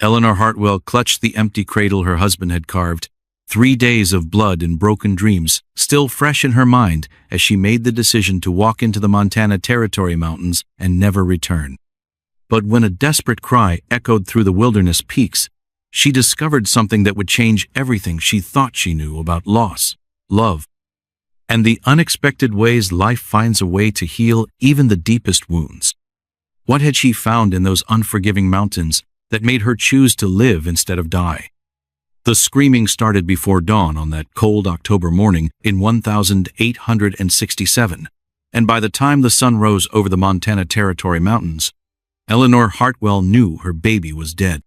Eleanor Hartwell clutched the empty cradle her husband had carved. 3 days of blood and broken dreams, still fresh in her mind as she made the decision to walk into the Montana Territory Mountains and never return. But when a desperate cry echoed through the wilderness peaks, she discovered something that would change everything she thought she knew about loss, love, and the unexpected ways life finds a way to heal even the deepest wounds. What had she found in those unforgiving mountains that made her choose to live instead of die? The screaming started before dawn on that cold October morning in 1867, and by the time the sun rose over the Montana Territory Mountains, Eleanor Hartwell knew her baby was dead.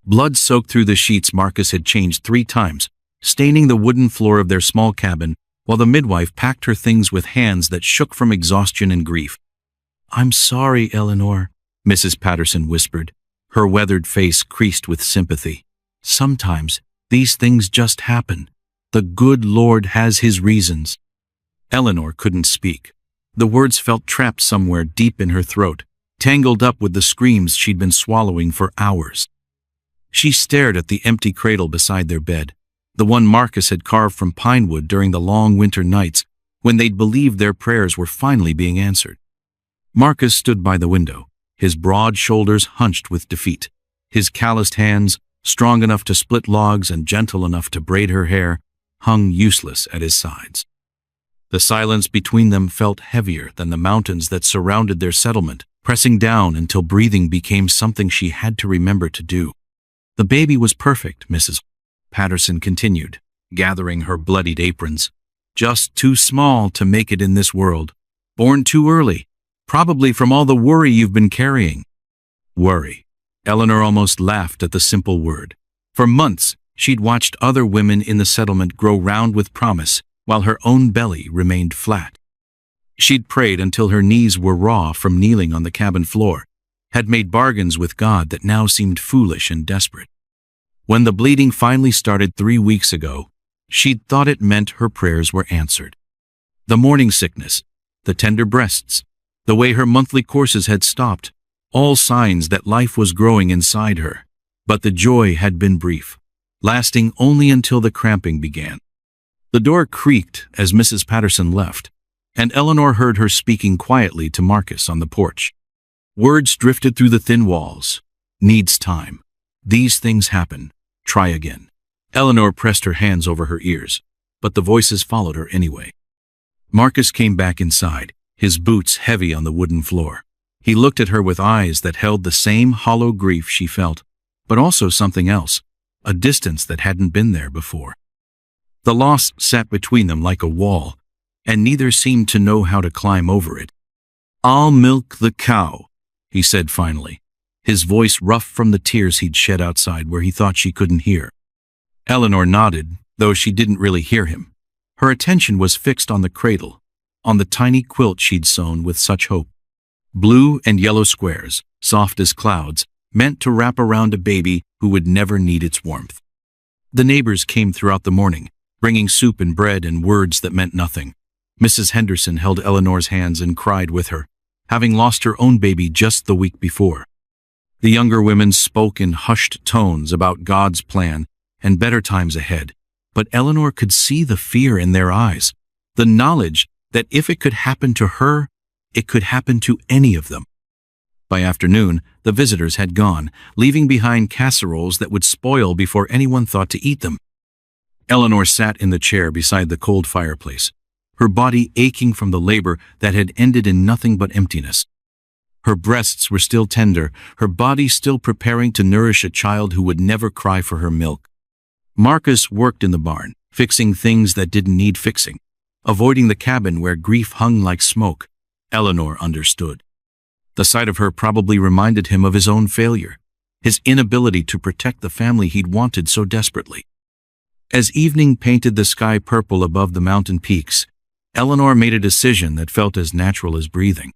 Blood soaked through the sheets Marcus had changed 3 times, staining the wooden floor of their small cabin, while the midwife packed her things with hands that shook from exhaustion and grief. "I'm sorry, Eleanor," Mrs. Patterson whispered, her weathered face creased with sympathy. "Sometimes these things just happen. The good Lord has his reasons." Eleanor couldn't speak. The words felt trapped somewhere deep in her throat, tangled up with the screams she'd been swallowing for hours. She stared at the empty cradle beside their bed, the one Marcus had carved from pine wood during the long winter nights when they'd believed their prayers were finally being answered. Marcus stood by the window, his broad shoulders hunched with defeat, his calloused hands, strong enough to split logs and gentle enough to braid her hair, hung useless at his sides. The silence between them felt heavier than the mountains that surrounded their settlement, pressing down until breathing became something she had to remember to do. "The baby was perfect," Mrs. Patterson continued, gathering her bloodied aprons. "Just too small to make it in this world. Born too early, probably from all the worry you've been carrying." Worry. Eleanor almost laughed at the simple word. For months, she'd watched other women in the settlement grow round with promise, while her own belly remained flat. She'd prayed until her knees were raw from kneeling on the cabin floor, had made bargains with God that now seemed foolish and desperate. When the bleeding finally started 3 weeks ago, she'd thought it meant her prayers were answered. The morning sickness, the tender breasts, the way her monthly courses had stopped, all signs that life was growing inside her. But the joy had been brief, lasting only until the cramping began. The door creaked as Mrs. Patterson left, and Eleanor heard her speaking quietly to Marcus on the porch. Words drifted through the thin walls. "Needs time. These things happen. Try again." Eleanor pressed her hands over her ears, but the voices followed her anyway. Marcus came back inside, his boots heavy on the wooden floor. He looked at her with eyes that held the same hollow grief she felt, but also something else, a distance that hadn't been there before. The loss sat between them like a wall, and neither seemed to know how to climb over it. "I'll milk the cow," he said finally, his voice rough from the tears he'd shed outside where he thought she couldn't hear. Eleanor nodded, though she didn't really hear him. Her attention was fixed on the cradle, on the tiny quilt she'd sewn with such hope. Blue and yellow squares, soft as clouds, meant to wrap around a baby who would never need its warmth. The neighbors came throughout the morning, bringing soup and bread and words that meant nothing. Mrs. Henderson held Eleanor's hands and cried with her, having lost her own baby just the week before. The younger women spoke in hushed tones about God's plan and better times ahead, but Eleanor could see the fear in their eyes, the knowledge that if it could happen to her, it could happen to any of them. By afternoon, the visitors had gone, leaving behind casseroles that would spoil before anyone thought to eat them. Eleanor sat in the chair beside the cold fireplace, her body aching from the labor that had ended in nothing but emptiness. Her breasts were still tender, her body still preparing to nourish a child who would never cry for her milk. Marcus worked in the barn, fixing things that didn't need fixing, avoiding the cabin where grief hung like smoke. Eleanor understood. The sight of her probably reminded him of his own failure, his inability to protect the family he'd wanted so desperately. As evening painted the sky purple above the mountain peaks, Eleanor made a decision that felt as natural as breathing.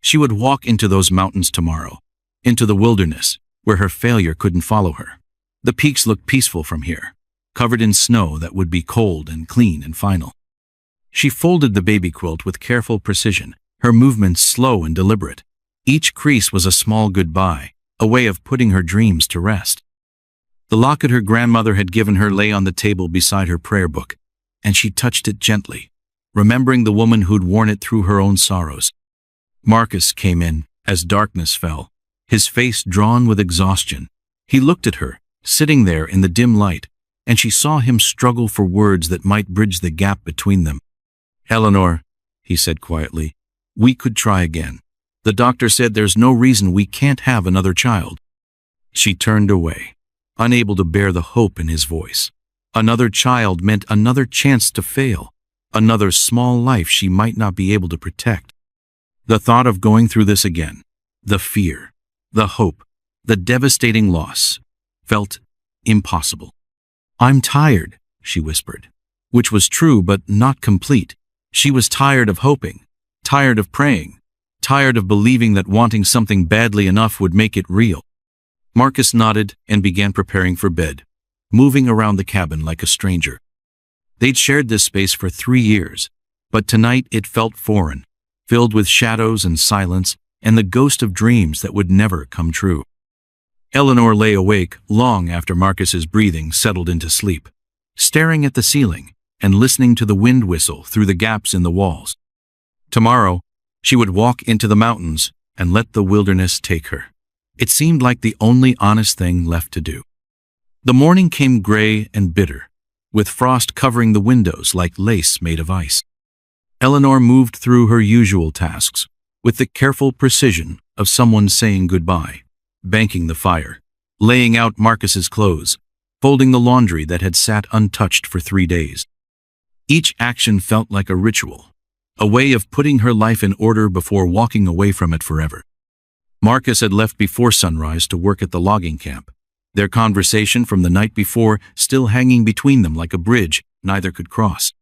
She would walk into those mountains tomorrow, into the wilderness, where her failure couldn't follow her. The peaks looked peaceful from here, covered in snow that would be cold and clean and final. She folded the baby quilt with careful precision, her movements slow and deliberate. Each crease was a small goodbye, a way of putting her dreams to rest. The locket her grandmother had given her lay on the table beside her prayer book, and she touched it gently, remembering the woman who'd worn it through her own sorrows. Marcus came in as darkness fell, his face drawn with exhaustion. He looked at her, sitting there in the dim light, and she saw him struggle for words that might bridge the gap between them. "Eleanor," he said quietly, "we could try again. The doctor said there's no reason we can't have another child." She turned away, unable to bear the hope in his voice. Another child meant another chance to fail, another small life she might not be able to protect. The thought of going through this again, the fear, the hope, the devastating loss, felt impossible. "I'm tired," she whispered, which was true but not complete. She was tired of hoping, tired of praying, tired of believing that wanting something badly enough would make it real. Marcus nodded and began preparing for bed, moving around the cabin like a stranger. They'd shared this space for 3 years, but tonight it felt foreign, filled with shadows and silence and the ghost of dreams that would never come true. Eleanor lay awake long after Marcus's breathing settled into sleep, staring at the ceiling and listening to the wind whistle through the gaps in the walls. Tomorrow, she would walk into the mountains and let the wilderness take her. It seemed like the only honest thing left to do. The morning came gray and bitter, with frost covering the windows like lace made of ice. Eleanor moved through her usual tasks, with the careful precision of someone saying goodbye, banking the fire, laying out Marcus's clothes, folding the laundry that had sat untouched for 3 days. Each action felt like a ritual, a way of putting her life in order before walking away from it forever. Marcus had left before sunrise to work at the logging camp, their conversation from the night before still hanging between them like a bridge neither could cross.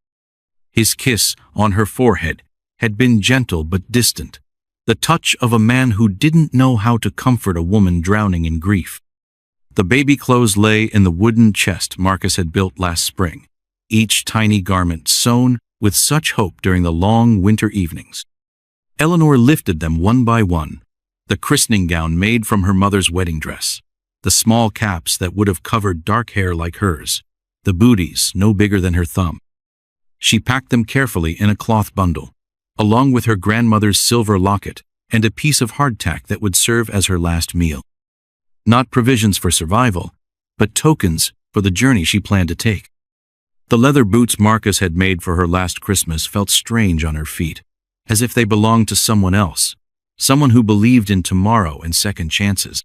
His kiss on her forehead had been gentle but distant, the touch of a man who didn't know how to comfort a woman drowning in grief. The baby clothes lay in the wooden chest Marcus had built last spring, each tiny garment sewn with such hope during the long winter evenings. Eleanor lifted them one by one, the christening gown made from her mother's wedding dress, the small caps that would have covered dark hair like hers, the booties no bigger than her thumb. She packed them carefully in a cloth bundle, along with her grandmother's silver locket and a piece of hardtack that would serve as her last meal. Not provisions for survival, but tokens for the journey she planned to take. The leather boots Marcus had made for her last Christmas felt strange on her feet, as if they belonged to someone else, someone who believed in tomorrow and second chances.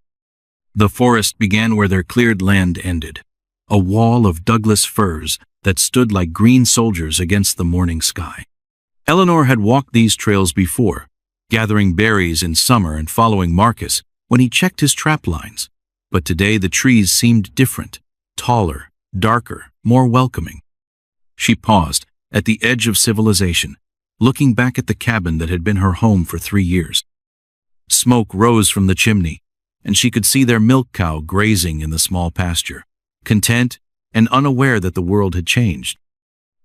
The forest began where their cleared land ended, a wall of Douglas firs that stood like green soldiers against the morning sky. Eleanor had walked these trails before, gathering berries in summer and following Marcus when he checked his trap lines, but today the trees seemed different, taller, darker, more welcoming. She paused at the edge of civilization, looking back at the cabin that had been her home for 3 years. Smoke rose from the chimney, and she could see their milk cow grazing in the small pasture, content and unaware that the world had changed.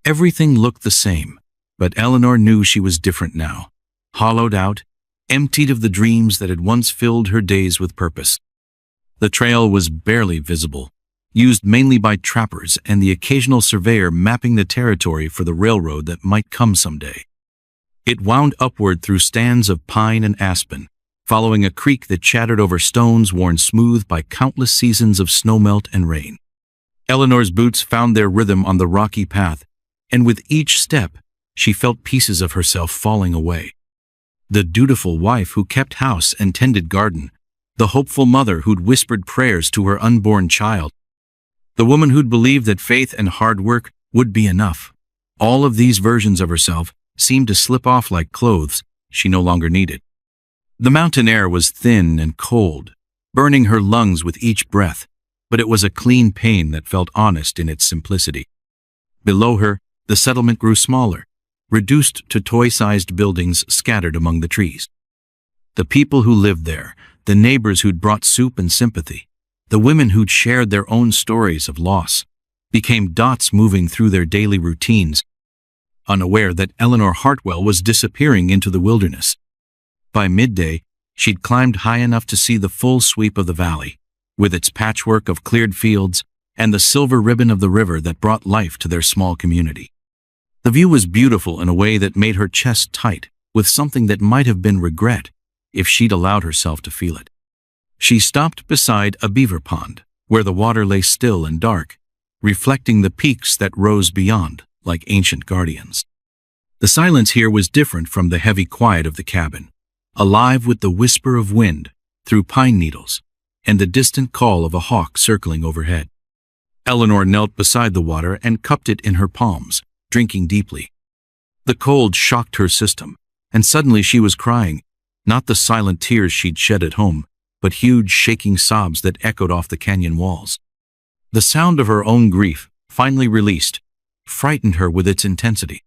Everything looked the same, but Eleanor knew she was different now, hollowed out, emptied of the dreams that had once filled her days with purpose. The trail was barely visible, used mainly by trappers and the occasional surveyor mapping the territory for the railroad that might come someday. It wound upward through stands of pine and aspen, following a creek that chattered over stones worn smooth by countless seasons of snowmelt and rain. Eleanor's boots found their rhythm on the rocky path, and with each step, she felt pieces of herself falling away. The dutiful wife who kept house and tended garden, the hopeful mother who'd whispered prayers to her unborn child, the woman who'd believed that faith and hard work would be enough. All of these versions of herself seemed to slip off like clothes she no longer needed. The mountain air was thin and cold, burning her lungs with each breath, but it was a clean pain that felt honest in its simplicity. Below her, the settlement grew smaller, reduced to toy-sized buildings scattered among the trees. The people who lived there, the neighbors who'd brought soup and sympathy, the women who'd shared their own stories of loss, became dots moving through their daily routines, unaware that Eleanor Hartwell was disappearing into the wilderness. By midday, She'd climbed high enough to see the full sweep of the valley, with its patchwork of cleared fields and the silver ribbon of the river that brought life to their small community. The view was beautiful in a way that made her chest tight with something that might have been regret if she'd allowed herself to feel it. She stopped beside a beaver pond, where the water lay still and dark, reflecting the peaks that rose beyond like ancient guardians. The silence here was different from the heavy quiet of the cabin, alive with the whisper of wind through pine needles and the distant call of a hawk circling overhead. Eleanor knelt beside the water and cupped it in her palms, drinking deeply. The cold shocked her system, and suddenly she was crying, not the silent tears she'd shed at home, but huge shaking sobs that echoed off the canyon walls. The sound of her own grief, finally released, frightened her with its intensity.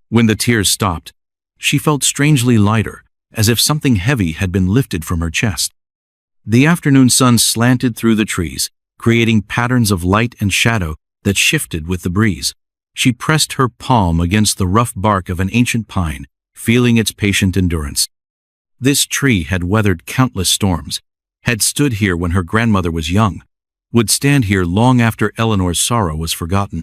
When the tears stopped, she felt strangely lighter, as if something heavy had been lifted from her chest. The afternoon sun slanted through the trees, creating patterns of light and shadow that shifted with the breeze. She pressed her palm against the rough bark of an ancient pine, feeling its patient endurance. This tree had weathered countless storms, had stood here when her grandmother was young, would stand here long after Eleanor's sorrow was forgotten.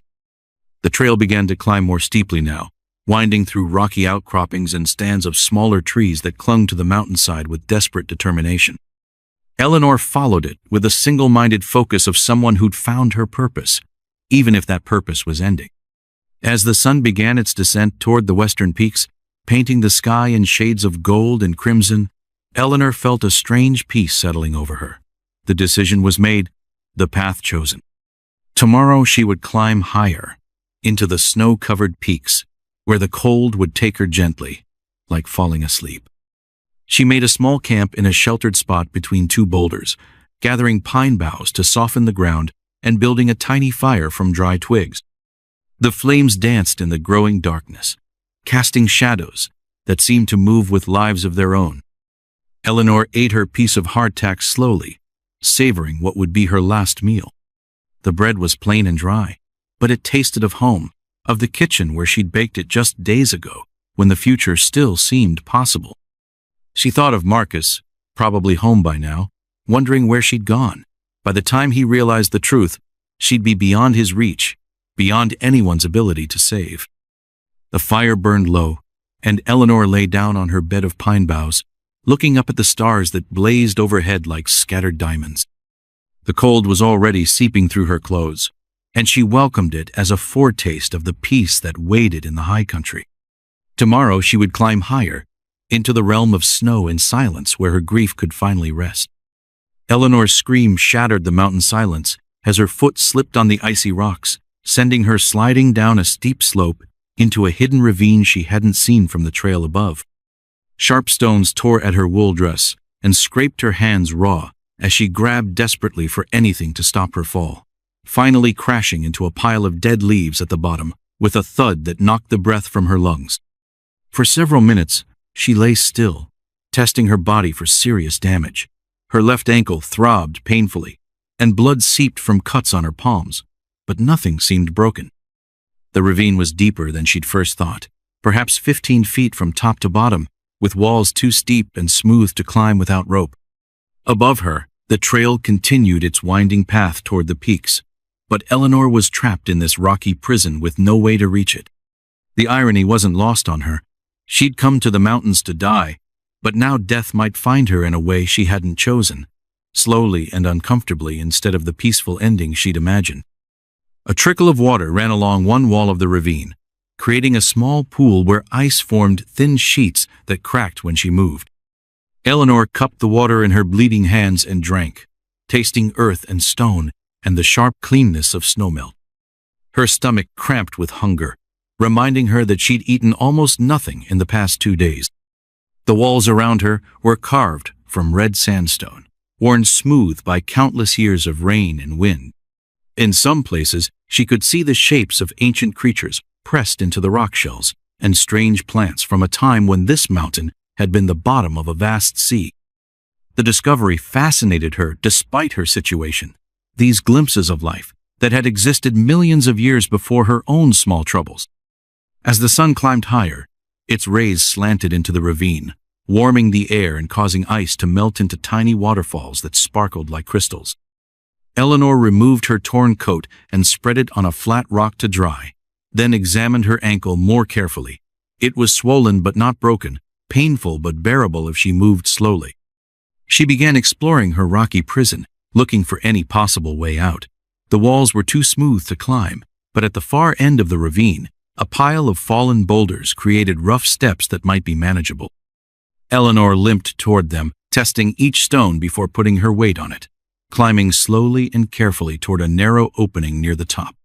The trail began to climb more steeply now, winding through rocky outcroppings and stands of smaller trees that clung to the mountainside with desperate determination. Eleanor followed it with a single-minded focus of someone who'd found her purpose, even if that purpose was ending. As the sun began its descent toward the western peaks, painting the sky in shades of gold and crimson, Eleanor felt a strange peace settling over her. The decision was made, the path chosen. Tomorrow she would climb higher, into the snow-covered peaks, where the cold would take her gently, like falling asleep. She made a small camp in a sheltered spot between two boulders, gathering pine boughs to soften the ground and building a tiny fire from dry twigs. The flames danced in the growing darkness, casting shadows that seemed to move with lives of their own. Eleanor ate her piece of hardtack slowly, savoring what would be her last meal. The bread was plain and dry, but it tasted of home, of the kitchen where she'd baked it just days ago, when the future still seemed possible. She thought of Marcus, probably home by now, wondering where she'd gone. By the time he realized the truth, she'd be beyond his reach, beyond anyone's ability to save. The fire burned low, and Eleanor lay down on her bed of pine boughs, looking up at the stars that blazed overhead like scattered diamonds. The cold was already seeping through her clothes, and she welcomed it as a foretaste of the peace that waited in the high country. Tomorrow she would climb higher, into the realm of snow and silence where her grief could finally rest. Eleanor's scream shattered the mountain silence as her foot slipped on the icy rocks, sending her sliding down a steep slope into a hidden ravine she hadn't seen from the trail above. Sharp stones tore at her wool dress and scraped her hands raw as she grabbed desperately for anything to stop her fall, finally crashing into a pile of dead leaves at the bottom with a thud that knocked the breath from her lungs. For several minutes, she lay still, testing her body for serious damage. Her left ankle throbbed painfully, and blood seeped from cuts on her palms, but nothing seemed broken. The ravine was deeper than she'd first thought, perhaps 15 feet from top to bottom, with walls too steep and smooth to climb without rope. Above her, the trail continued its winding path toward the peaks, but Eleanor was trapped in this rocky prison with no way to reach it. The irony wasn't lost on her. She'd come to the mountains to die, but now death might find her in a way she hadn't chosen, slowly and uncomfortably instead of the peaceful ending she'd imagined. A trickle of water ran along one wall of the ravine, creating a small pool where ice formed thin sheets that cracked when she moved. Eleanor cupped the water in her bleeding hands and drank, tasting earth and stone and the sharp cleanness of snowmelt. Her stomach cramped with hunger, reminding her that she'd eaten almost nothing in the past 2 days. The walls around her were carved from red sandstone, worn smooth by countless years of rain and wind. In some places, she could see the shapes of ancient creatures pressed into the rock shells and strange plants from a time when this mountain had been the bottom of a vast sea. The discovery fascinated her despite her situation, these glimpses of life that had existed millions of years before her own small troubles. As the sun climbed higher, its rays slanted into the ravine, warming the air and causing ice to melt into tiny waterfalls that sparkled like crystals. Eleanor removed her torn coat and spread it on a flat rock to dry, then examined her ankle more carefully. It was swollen but not broken, painful but bearable if she moved slowly. She began exploring her rocky prison, looking for any possible way out. The walls were too smooth to climb, but at the far end of the ravine, a pile of fallen boulders created rough steps that might be manageable. Eleanor limped toward them, testing each stone before putting her weight on it, climbing slowly and carefully toward a narrow opening near the top.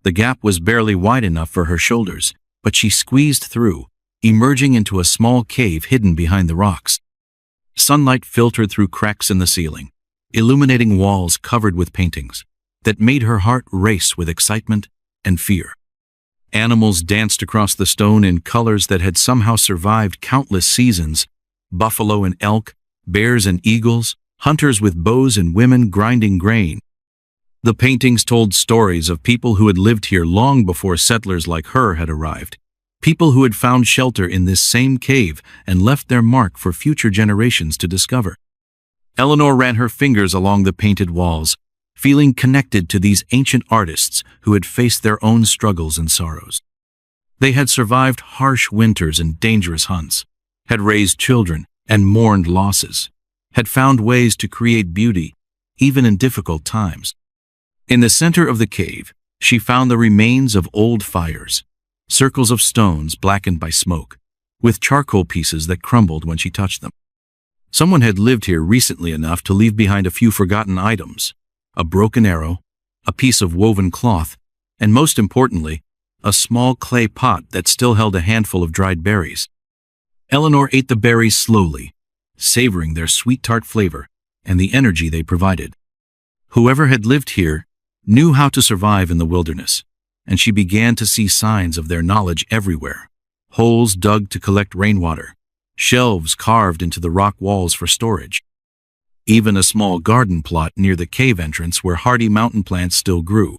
The gap was barely wide enough for her shoulders, but she squeezed through, emerging into a small cave hidden behind the rocks. Sunlight filtered through cracks in the ceiling, illuminating walls covered with paintings that made her heart race with excitement and fear. Animals danced across the stone in colors that had somehow survived countless seasons: buffalo and elk, bears and eagles, hunters with bows and women grinding grain. The paintings told stories of people who had lived here long before settlers like her had arrived, people who had found shelter in this same cave and left their mark for future generations to discover. Eleanor ran her fingers along the painted walls, feeling connected to these ancient artists who had faced their own struggles and sorrows. They had survived harsh winters and dangerous hunts, had raised children and mourned losses, had found ways to create beauty, even in difficult times. In the center of the cave, she found the remains of old fires, circles of stones blackened by smoke, with charcoal pieces that crumbled when she touched them. Someone had lived here recently enough to leave behind a few forgotten items: a broken arrow, a piece of woven cloth, and most importantly, a small clay pot that still held a handful of dried berries. Eleanor ate the berries slowly, savoring their sweet tart flavor and the energy they provided. Whoever had lived here knew how to survive in the wilderness, and she began to see signs of their knowledge everywhere: holes dug to collect rainwater, shelves carved into the rock walls for storage, even a small garden plot near the cave entrance where hardy mountain plants still grew.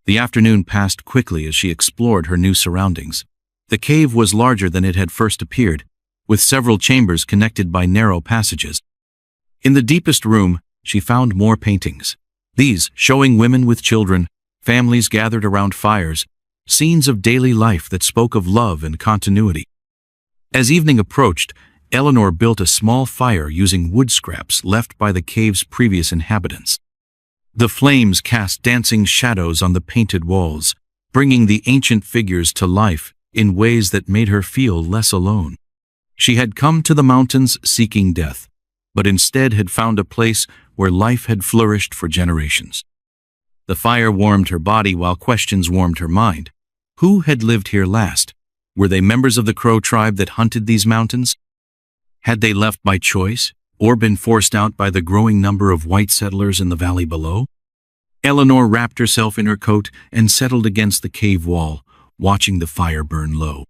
The afternoon passed quickly as she explored her new surroundings. The cave was larger than it had first appeared, with several chambers connected by narrow passages. In the deepest room, she found more paintings, these showing women with children, families gathered around fires, scenes of daily life that spoke of love and continuity. As evening approached, Eleanor built a small fire using wood scraps left by the cave's previous inhabitants. The flames cast dancing shadows on the painted walls, bringing the ancient figures to life in ways that made her feel less alone. She had come to the mountains seeking death, but instead had found a place where life had flourished for generations. The fire warmed her body while questions warmed her mind. Who had lived here last? Were they members of the Crow tribe that hunted these mountains? Had they left by choice, or been forced out by the growing number of white settlers in the valley below? Eleanor wrapped herself in her coat and settled against the cave wall, watching the fire burn low.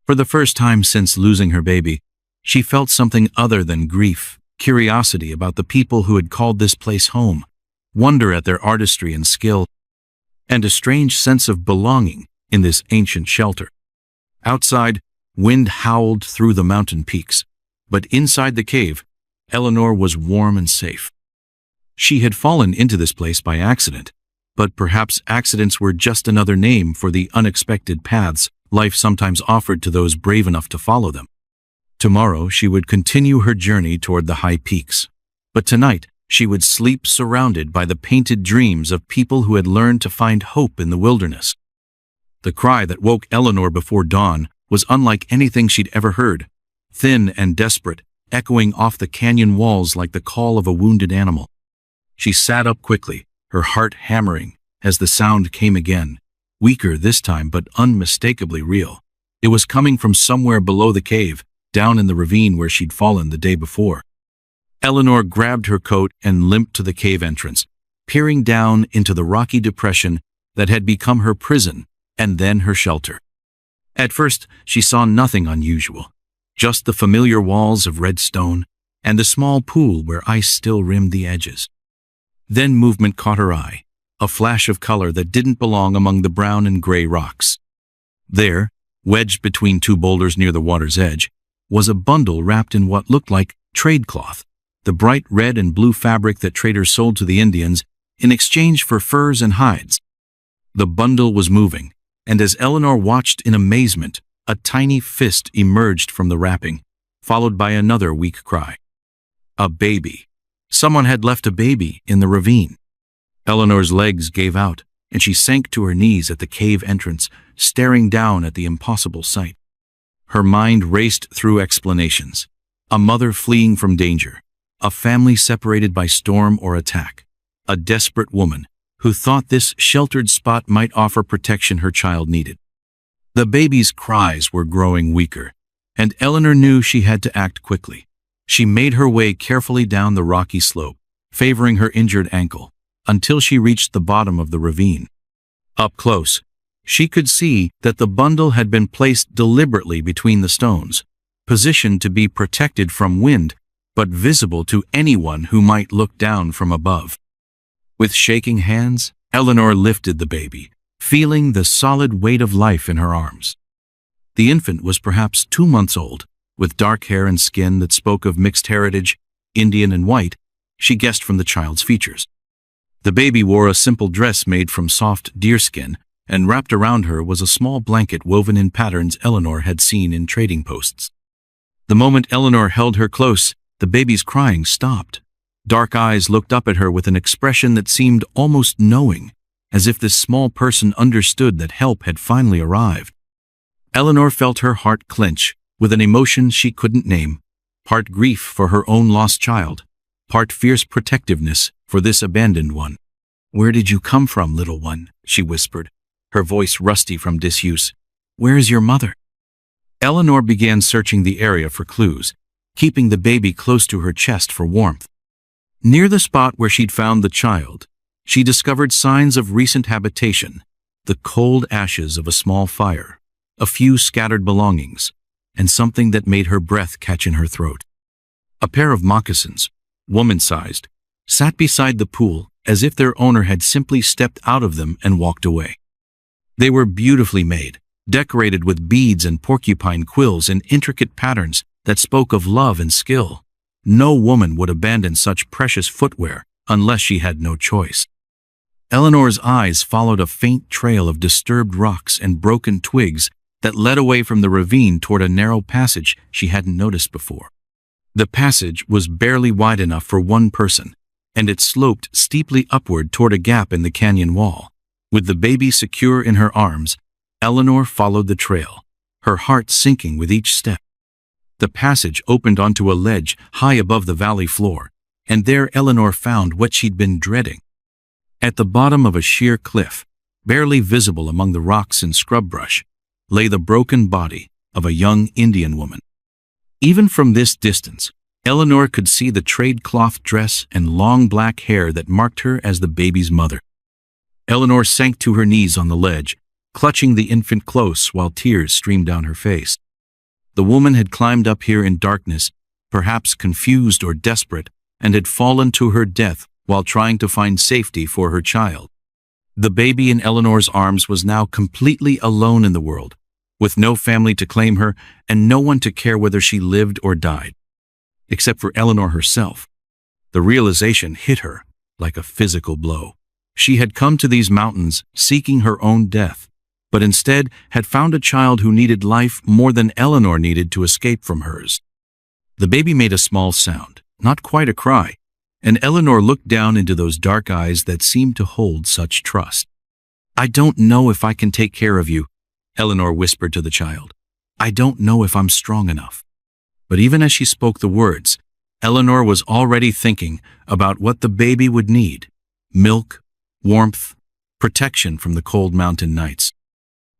For the first time since losing her baby, she felt something other than grief: curiosity about the people who had called this place home, wonder at their artistry and skill, and a strange sense of belonging in this ancient shelter. Outside, wind howled through the mountain peaks, but inside the cave, Eleanor was warm and safe. She had fallen into this place by accident, but perhaps accidents were just another name for the unexpected paths life sometimes offered to those brave enough to follow them. Tomorrow she would continue her journey toward the high peaks, but tonight she would sleep surrounded by the painted dreams of people who had learned to find hope in the wilderness. The cry that woke Eleanor before dawn was unlike anything she'd ever heard, thin and desperate, echoing off the canyon walls like the call of a wounded animal. She sat up quickly, her heart hammering, as the sound came again, weaker this time but unmistakably real. It was coming from somewhere below the cave, down in the ravine where she'd fallen the day before. Eleanor grabbed her coat and limped to the cave entrance, peering down into the rocky depression that had become her prison and then her shelter. At first, she saw nothing unusual, just the familiar walls of red stone and the small pool where ice still rimmed the edges. Then movement caught her eye, a flash of color that didn't belong among the brown and gray rocks. There, wedged between two boulders near the water's edge, was a bundle wrapped in what looked like trade cloth, the bright red and blue fabric that traders sold to the Indians in exchange for furs and hides. The bundle was moving, and as Eleanor watched in amazement, a tiny fist emerged from the wrapping, followed by another weak cry. A baby. Someone had left a baby in the ravine. Eleanor's legs gave out, and she sank to her knees at the cave entrance, staring down at the impossible sight. Her mind raced through explanations. A mother fleeing from danger, a family separated by storm or attack, a desperate woman who thought this sheltered spot might offer protection her child needed. The baby's cries were growing weaker, and Eleanor knew she had to act quickly. She made her way carefully down the rocky slope, favoring her injured ankle, until she reached the bottom of the ravine. Up close, she could see that the bundle had been placed deliberately between the stones, positioned to be protected from wind, but visible to anyone who might look down from above. With shaking hands, Eleanor lifted the baby, feeling the solid weight of life in her arms. The infant was perhaps 2 months old, with dark hair and skin that spoke of mixed heritage, Indian and white, she guessed from the child's features. The baby wore a simple dress made from soft deerskin, and wrapped around her was a small blanket woven in patterns Eleanor had seen in trading posts. The moment Eleanor held her close, the baby's crying stopped. Dark eyes looked up at her with an expression that seemed almost knowing, as if this small person understood that help had finally arrived. Eleanor felt her heart clench with an emotion she couldn't name, part grief for her own lost child, part fierce protectiveness for this abandoned one. "Where did you come from, little one?" she whispered, her voice rusty from disuse. "Where is your mother?" Eleanor began searching the area for clues, keeping the baby close to her chest for warmth. Near the spot where she'd found the child, she discovered signs of recent habitation, the cold ashes of a small fire, a few scattered belongings, and something that made her breath catch in her throat. A pair of moccasins, woman-sized, sat beside the pool as if their owner had simply stepped out of them and walked away. They were beautifully made, decorated with beads and porcupine quills in intricate patterns that spoke of love and skill. No woman would abandon such precious footwear unless she had no choice. Eleanor's eyes followed a faint trail of disturbed rocks and broken twigs that led away from the ravine toward a narrow passage she hadn't noticed before. The passage was barely wide enough for one person, and it sloped steeply upward toward a gap in the canyon wall. With the baby secure in her arms, Eleanor followed the trail, her heart sinking with each step. The passage opened onto a ledge high above the valley floor, and there Eleanor found what she'd been dreading. At the bottom of a sheer cliff, barely visible among the rocks and scrub brush, lay the broken body of a young Indian woman. Even from this distance, Eleanor could see the trade cloth dress and long black hair that marked her as the baby's mother. Eleanor sank to her knees on the ledge, clutching the infant close while tears streamed down her face. The woman had climbed up here in darkness, perhaps confused or desperate, and had fallen to her death while trying to find safety for her child. The baby in Eleanor's arms was now completely alone in the world, with no family to claim her and no one to care whether she lived or died. Except for Eleanor herself. The realization hit her like a physical blow. She had come to these mountains seeking her own death, but instead had found a child who needed life more than Eleanor needed to escape from hers. The baby made a small sound, not quite a cry, and Eleanor looked down into those dark eyes that seemed to hold such trust. "I don't know if I can take care of you," Eleanor whispered to the child. "I don't know if I'm strong enough." But even as she spoke the words, Eleanor was already thinking about what the baby would need: milk, warmth, protection from the cold mountain nights.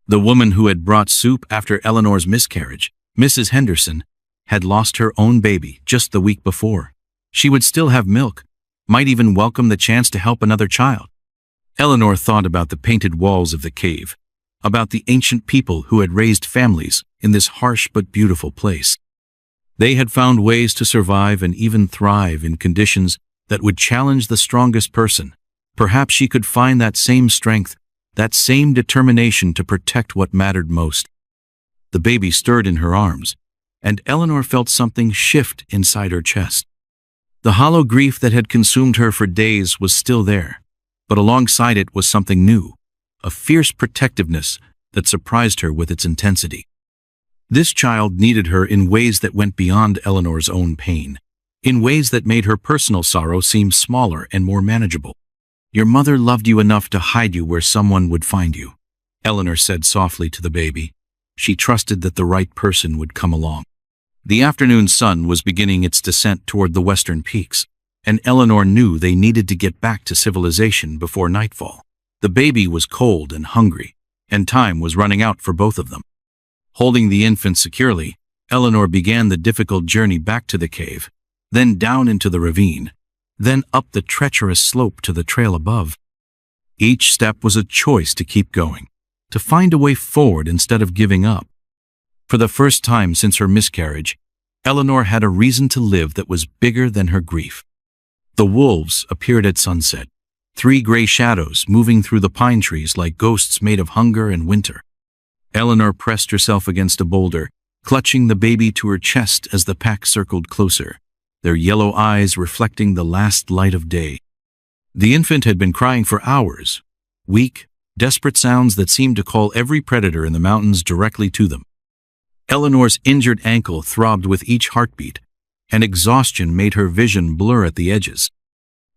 The woman who had brought soup after Eleanor's miscarriage, Mrs. Henderson, had lost her own baby just the week before. She would still have milk, might even welcome the chance to help another child. Eleanor thought about the painted walls of the cave, about the ancient people who had raised families in this harsh but beautiful place. They had found ways to survive and even thrive in conditions that would challenge the strongest person. Perhaps she could find that same strength, that same determination to protect what mattered most. The baby stirred in her arms, and Eleanor felt something shift inside her chest. The hollow grief that had consumed her for days was still there, but alongside it was something new, a fierce protectiveness that surprised her with its intensity. This child needed her in ways that went beyond Eleanor's own pain, in ways that made her personal sorrow seem smaller and more manageable. "Your mother loved you enough to hide you where someone would find you," Eleanor said softly to the baby. She trusted that the right person would come along. The afternoon sun was beginning its descent toward the western peaks, and Eleanor knew they needed to get back to civilization before nightfall. The baby was cold and hungry, and time was running out for both of them. Holding the infant securely, Eleanor began the difficult journey back to the cave, then down into the ravine, then up the treacherous slope to the trail above. Each step was a choice to keep going, to find a way forward instead of giving up. For the first time since her miscarriage, Eleanor had a reason to live that was bigger than her grief. The wolves appeared at sunset, 3 gray shadows moving through the pine trees like ghosts made of hunger and winter. Eleanor pressed herself against a boulder, clutching the baby to her chest as the pack circled closer, their yellow eyes reflecting the last light of day. The infant had been crying for hours, weak, desperate sounds that seemed to call every predator in the mountains directly to them. Eleanor's injured ankle throbbed with each heartbeat, and exhaustion made her vision blur at the edges.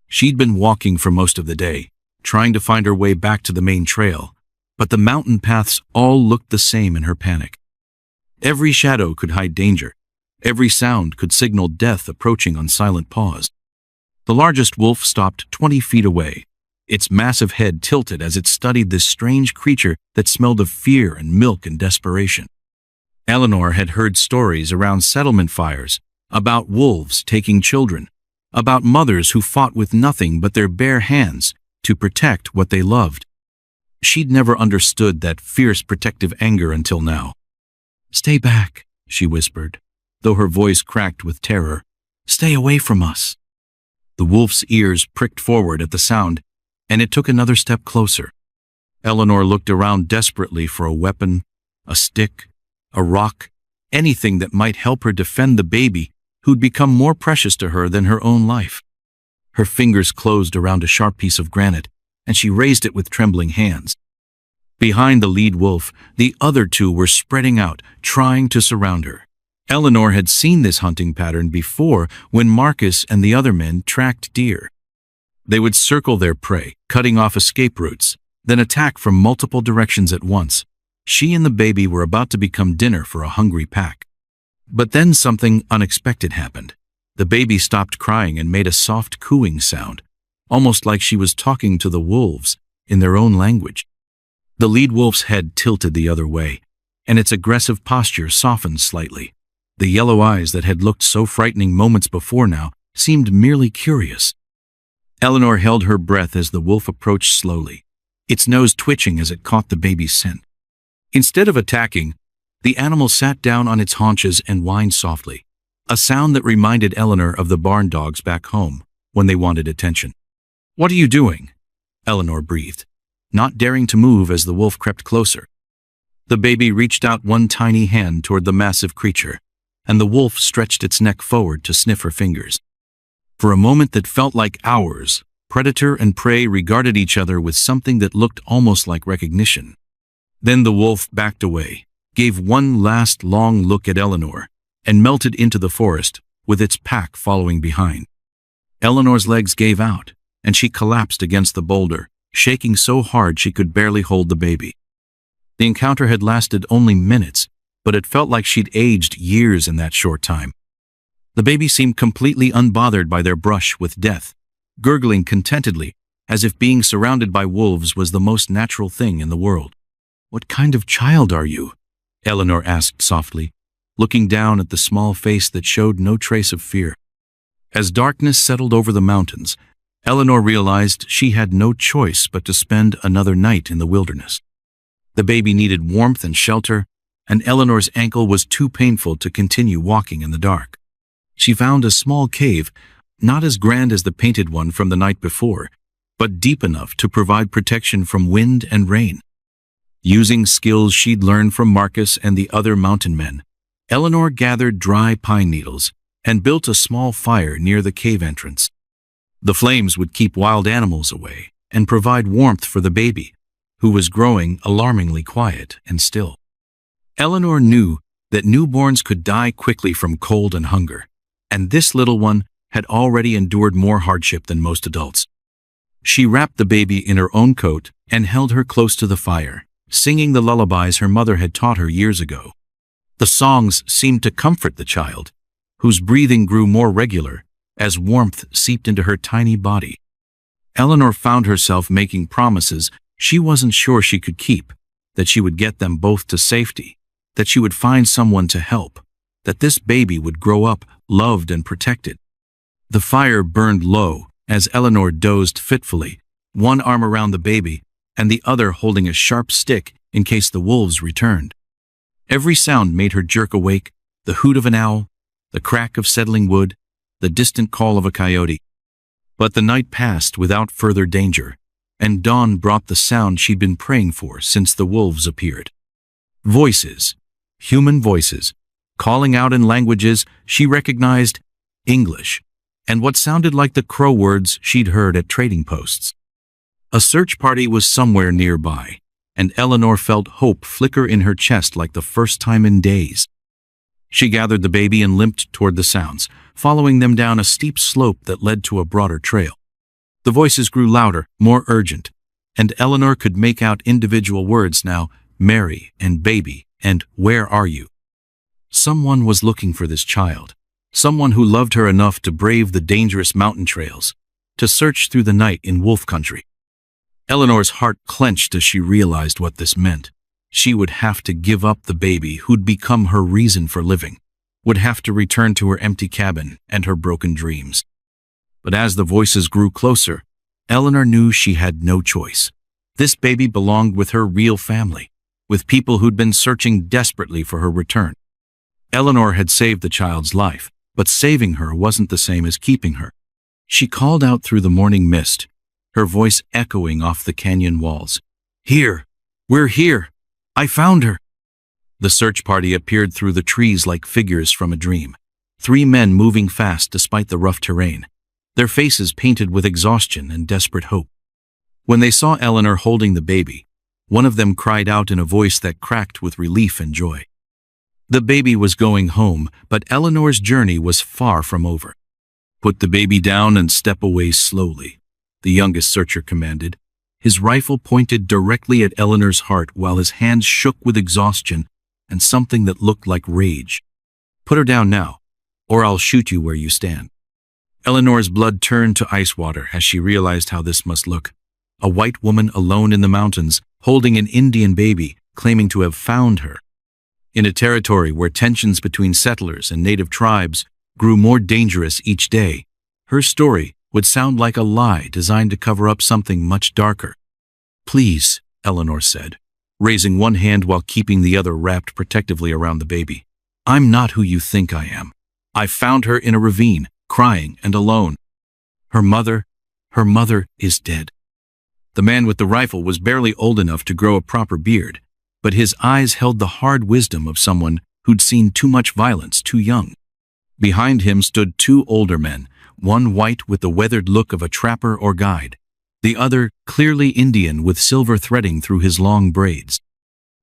She'd been walking for most of the day, trying to find her way back to the main trail, but the mountain paths all looked the same in her panic. Every shadow could hide danger. Every sound could signal death approaching on silent paws. The largest wolf stopped 20 feet away, its massive head tilted as it studied this strange creature that smelled of fear and milk and desperation. Eleanor had heard stories around settlement fires, about wolves taking children, about mothers who fought with nothing but their bare hands to protect what they loved. She'd never understood that fierce protective anger until now. "Stay back," she whispered, though her voice cracked with terror. "Stay away from us." The wolf's ears pricked forward at the sound, and it took another step closer. Eleanor looked around desperately for a weapon, a stick, a rock, anything that might help her defend the baby who'd become more precious to her than her own life. Her fingers closed around a sharp piece of granite, and she raised it with trembling hands. Behind the lead wolf, the other 2 were spreading out, trying to surround her. Eleanor had seen this hunting pattern before when Marcus and the other men tracked deer. They would circle their prey, cutting off escape routes, then attack from multiple directions at once. She and the baby were about to become dinner for a hungry pack. But then something unexpected happened. The baby stopped crying and made a soft cooing sound, almost like she was talking to the wolves in their own language. The lead wolf's head tilted the other way, and its aggressive posture softened slightly. The yellow eyes that had looked so frightening moments before now seemed merely curious. Eleanor held her breath as the wolf approached slowly, its nose twitching as it caught the baby's scent. Instead of attacking, the animal sat down on its haunches and whined softly, a sound that reminded Eleanor of the barn dogs back home when they wanted attention. "What are you doing?" Eleanor breathed, not daring to move as the wolf crept closer. The baby reached out one tiny hand toward the massive creature, and the wolf stretched its neck forward to sniff her fingers. For a moment that felt like hours, predator and prey regarded each other with something that looked almost like recognition. Then the wolf backed away, gave one last long look at Eleanor, and melted into the forest, with its pack following behind. Eleanor's legs gave out, and she collapsed against the boulder, shaking so hard she could barely hold the baby. The encounter had lasted only minutes, but it felt like she'd aged years in that short time. The baby seemed completely unbothered by their brush with death, gurgling contentedly, as if being surrounded by wolves was the most natural thing in the world. "What kind of child are you?" Eleanor asked softly, looking down at the small face that showed no trace of fear. As darkness settled over the mountains, Eleanor realized she had no choice but to spend another night in the wilderness. The baby needed warmth and shelter, and Eleanor's ankle was too painful to continue walking in the dark. She found a small cave, not as grand as the painted one from the night before, but deep enough to provide protection from wind and rain. Using skills she'd learned from Marcus and the other mountain men, Eleanor gathered dry pine needles and built a small fire near the cave entrance. The flames would keep wild animals away and provide warmth for the baby, who was growing alarmingly quiet and still. Eleanor knew that newborns could die quickly from cold and hunger, and this little one had already endured more hardship than most adults. She wrapped the baby in her own coat and held her close to the fire, singing the lullabies her mother had taught her years ago. The songs seemed to comfort the child, whose breathing grew more regular as warmth seeped into her tiny body. Eleanor found herself making promises she wasn't sure she could keep, that she would get them both to safety, that she would find someone to help, that this baby would grow up loved and protected. The fire burned low as Eleanor dozed fitfully, one arm around the baby and the other holding a sharp stick in case the wolves returned. Every sound made her jerk awake: the hoot of an owl, the crack of settling wood, the distant call of a coyote. But the night passed without further danger, and dawn brought the sound she'd been praying for since the wolves appeared. Voices, human voices, calling out in languages she recognized: English, and what sounded like the crow words she'd heard at trading posts. A search party was somewhere nearby, and Eleanor felt hope flicker in her chest like the first time in days. She gathered the baby and limped toward the sounds, following them down a steep slope that led to a broader trail. The voices grew louder, more urgent, and Eleanor could make out individual words now: Mary and baby and where are you? Someone was looking for this child, someone who loved her enough to brave the dangerous mountain trails, to search through the night in wolf country. Eleanor's heart clenched as she realized what this meant. She would have to give up the baby who'd become her reason for living, would have to return to her empty cabin and her broken dreams. But as the voices grew closer, Eleanor knew she had no choice. This baby belonged with her real family, with people who'd been searching desperately for her return. Eleanor had saved the child's life, but saving her wasn't the same as keeping her. She called out through the morning mist, her voice echoing off the canyon walls. Here! We're here! I found her! The search party appeared through the trees like figures from a dream. 3 men moving fast despite the rough terrain, their faces painted with exhaustion and desperate hope. When they saw Eleanor holding the baby, one of them cried out in a voice that cracked with relief and joy. The baby was going home, but Eleanor's journey was far from over. Put the baby down and step away slowly, the youngest searcher commanded, his rifle pointed directly at Eleanor's heart while his hands shook with exhaustion and something that looked like rage. Put her down now, or I'll shoot you where you stand. Eleanor's blood turned to ice water as she realized how this must look. A white woman alone in the mountains, holding an Indian baby, claiming to have found her. In a territory where tensions between settlers and native tribes grew more dangerous each day, her story would sound like a lie designed to cover up something much darker. Please, Eleanor said, raising one hand while keeping the other wrapped protectively around the baby. I'm not who you think I am. I found her in a ravine, crying and alone. Her mother is dead. The man with the rifle was barely old enough to grow a proper beard, but his eyes held the hard wisdom of someone who'd seen too much violence too young. Behind him stood 2 older men, one white with the weathered look of a trapper or guide, the other clearly Indian with silver threading through his long braids.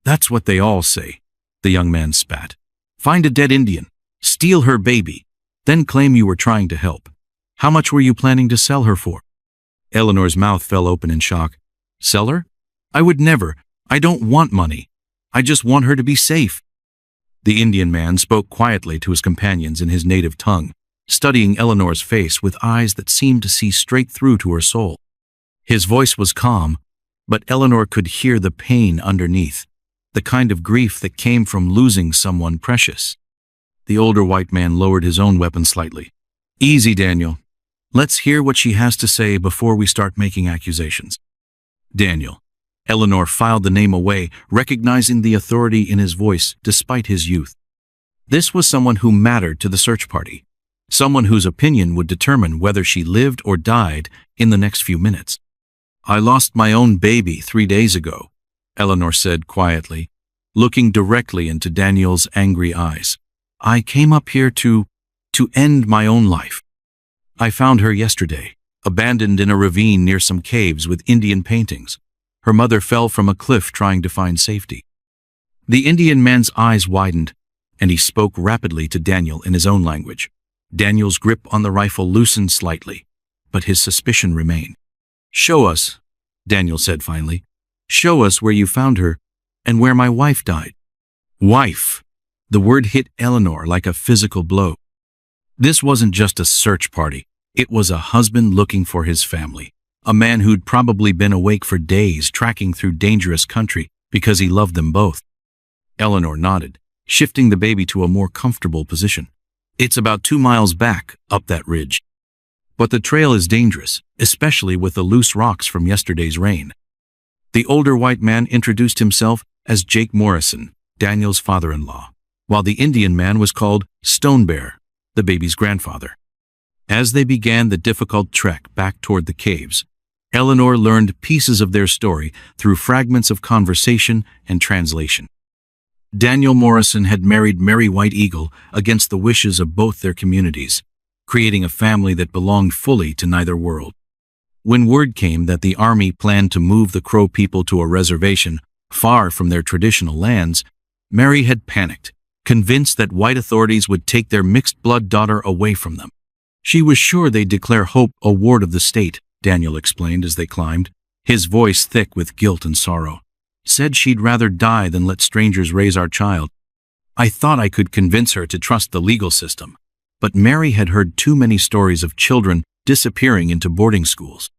That's what they all say, the young man spat. Find a dead Indian, steal her baby, then claim you were trying to help. How much were you planning to sell her for? Eleanor's mouth fell open in shock. Sell her? I would never. I don't want money. I just want her to be safe. The Indian man spoke quietly to his companions in his native tongue, studying Eleanor's face with eyes that seemed to see straight through to her soul. His voice was calm, but Eleanor could hear the pain underneath, the kind of grief that came from losing someone precious. The older white man lowered his own weapon slightly. Easy, Daniel. Let's hear what she has to say before we start making accusations. Daniel. Eleanor filed the name away, recognizing the authority in his voice despite his youth. This was someone who mattered to the search party, someone whose opinion would determine whether she lived or died in the next few minutes. I lost my own baby 3 days ago, Eleanor said quietly, looking directly into Daniel's angry eyes. I came up here to end my own life. I found her yesterday, abandoned in a ravine near some caves with Indian paintings. Her mother fell from a cliff trying to find safety. The Indian man's eyes widened, and he spoke rapidly to Daniel in his own language. Daniel's grip on the rifle loosened slightly, but his suspicion remained. "Show us," Daniel said finally. "Show us where you found her and where my wife died." Wife. The word hit Eleanor like a physical blow. This wasn't just a search party. It was a husband looking for his family, a man who'd probably been awake for days tracking through dangerous country because he loved them both. Eleanor nodded, shifting the baby to a more comfortable position. "It's about 2 miles back, up that ridge. But the trail is dangerous, especially with the loose rocks from yesterday's rain." The older white man introduced himself as Jake Morrison, Daniel's father-in-law, while the Indian man was called Stone Bear, the baby's grandfather. As they began the difficult trek back toward the caves, Eleanor learned pieces of their story through fragments of conversation and translation. Daniel Morrison had married Mary White Eagle against the wishes of both their communities, creating a family that belonged fully to neither world. When word came that the army planned to move the Crow people to a reservation far from their traditional lands, Mary had panicked, convinced that white authorities would take their mixed-blood daughter away from them. She was sure they'd declare Hope a ward of the state, Daniel explained as they climbed, his voice thick with guilt and sorrow. "Said she'd rather die than let strangers raise our child. I thought I could convince her to trust the legal system, but Mary had heard too many stories of children disappearing into boarding schools."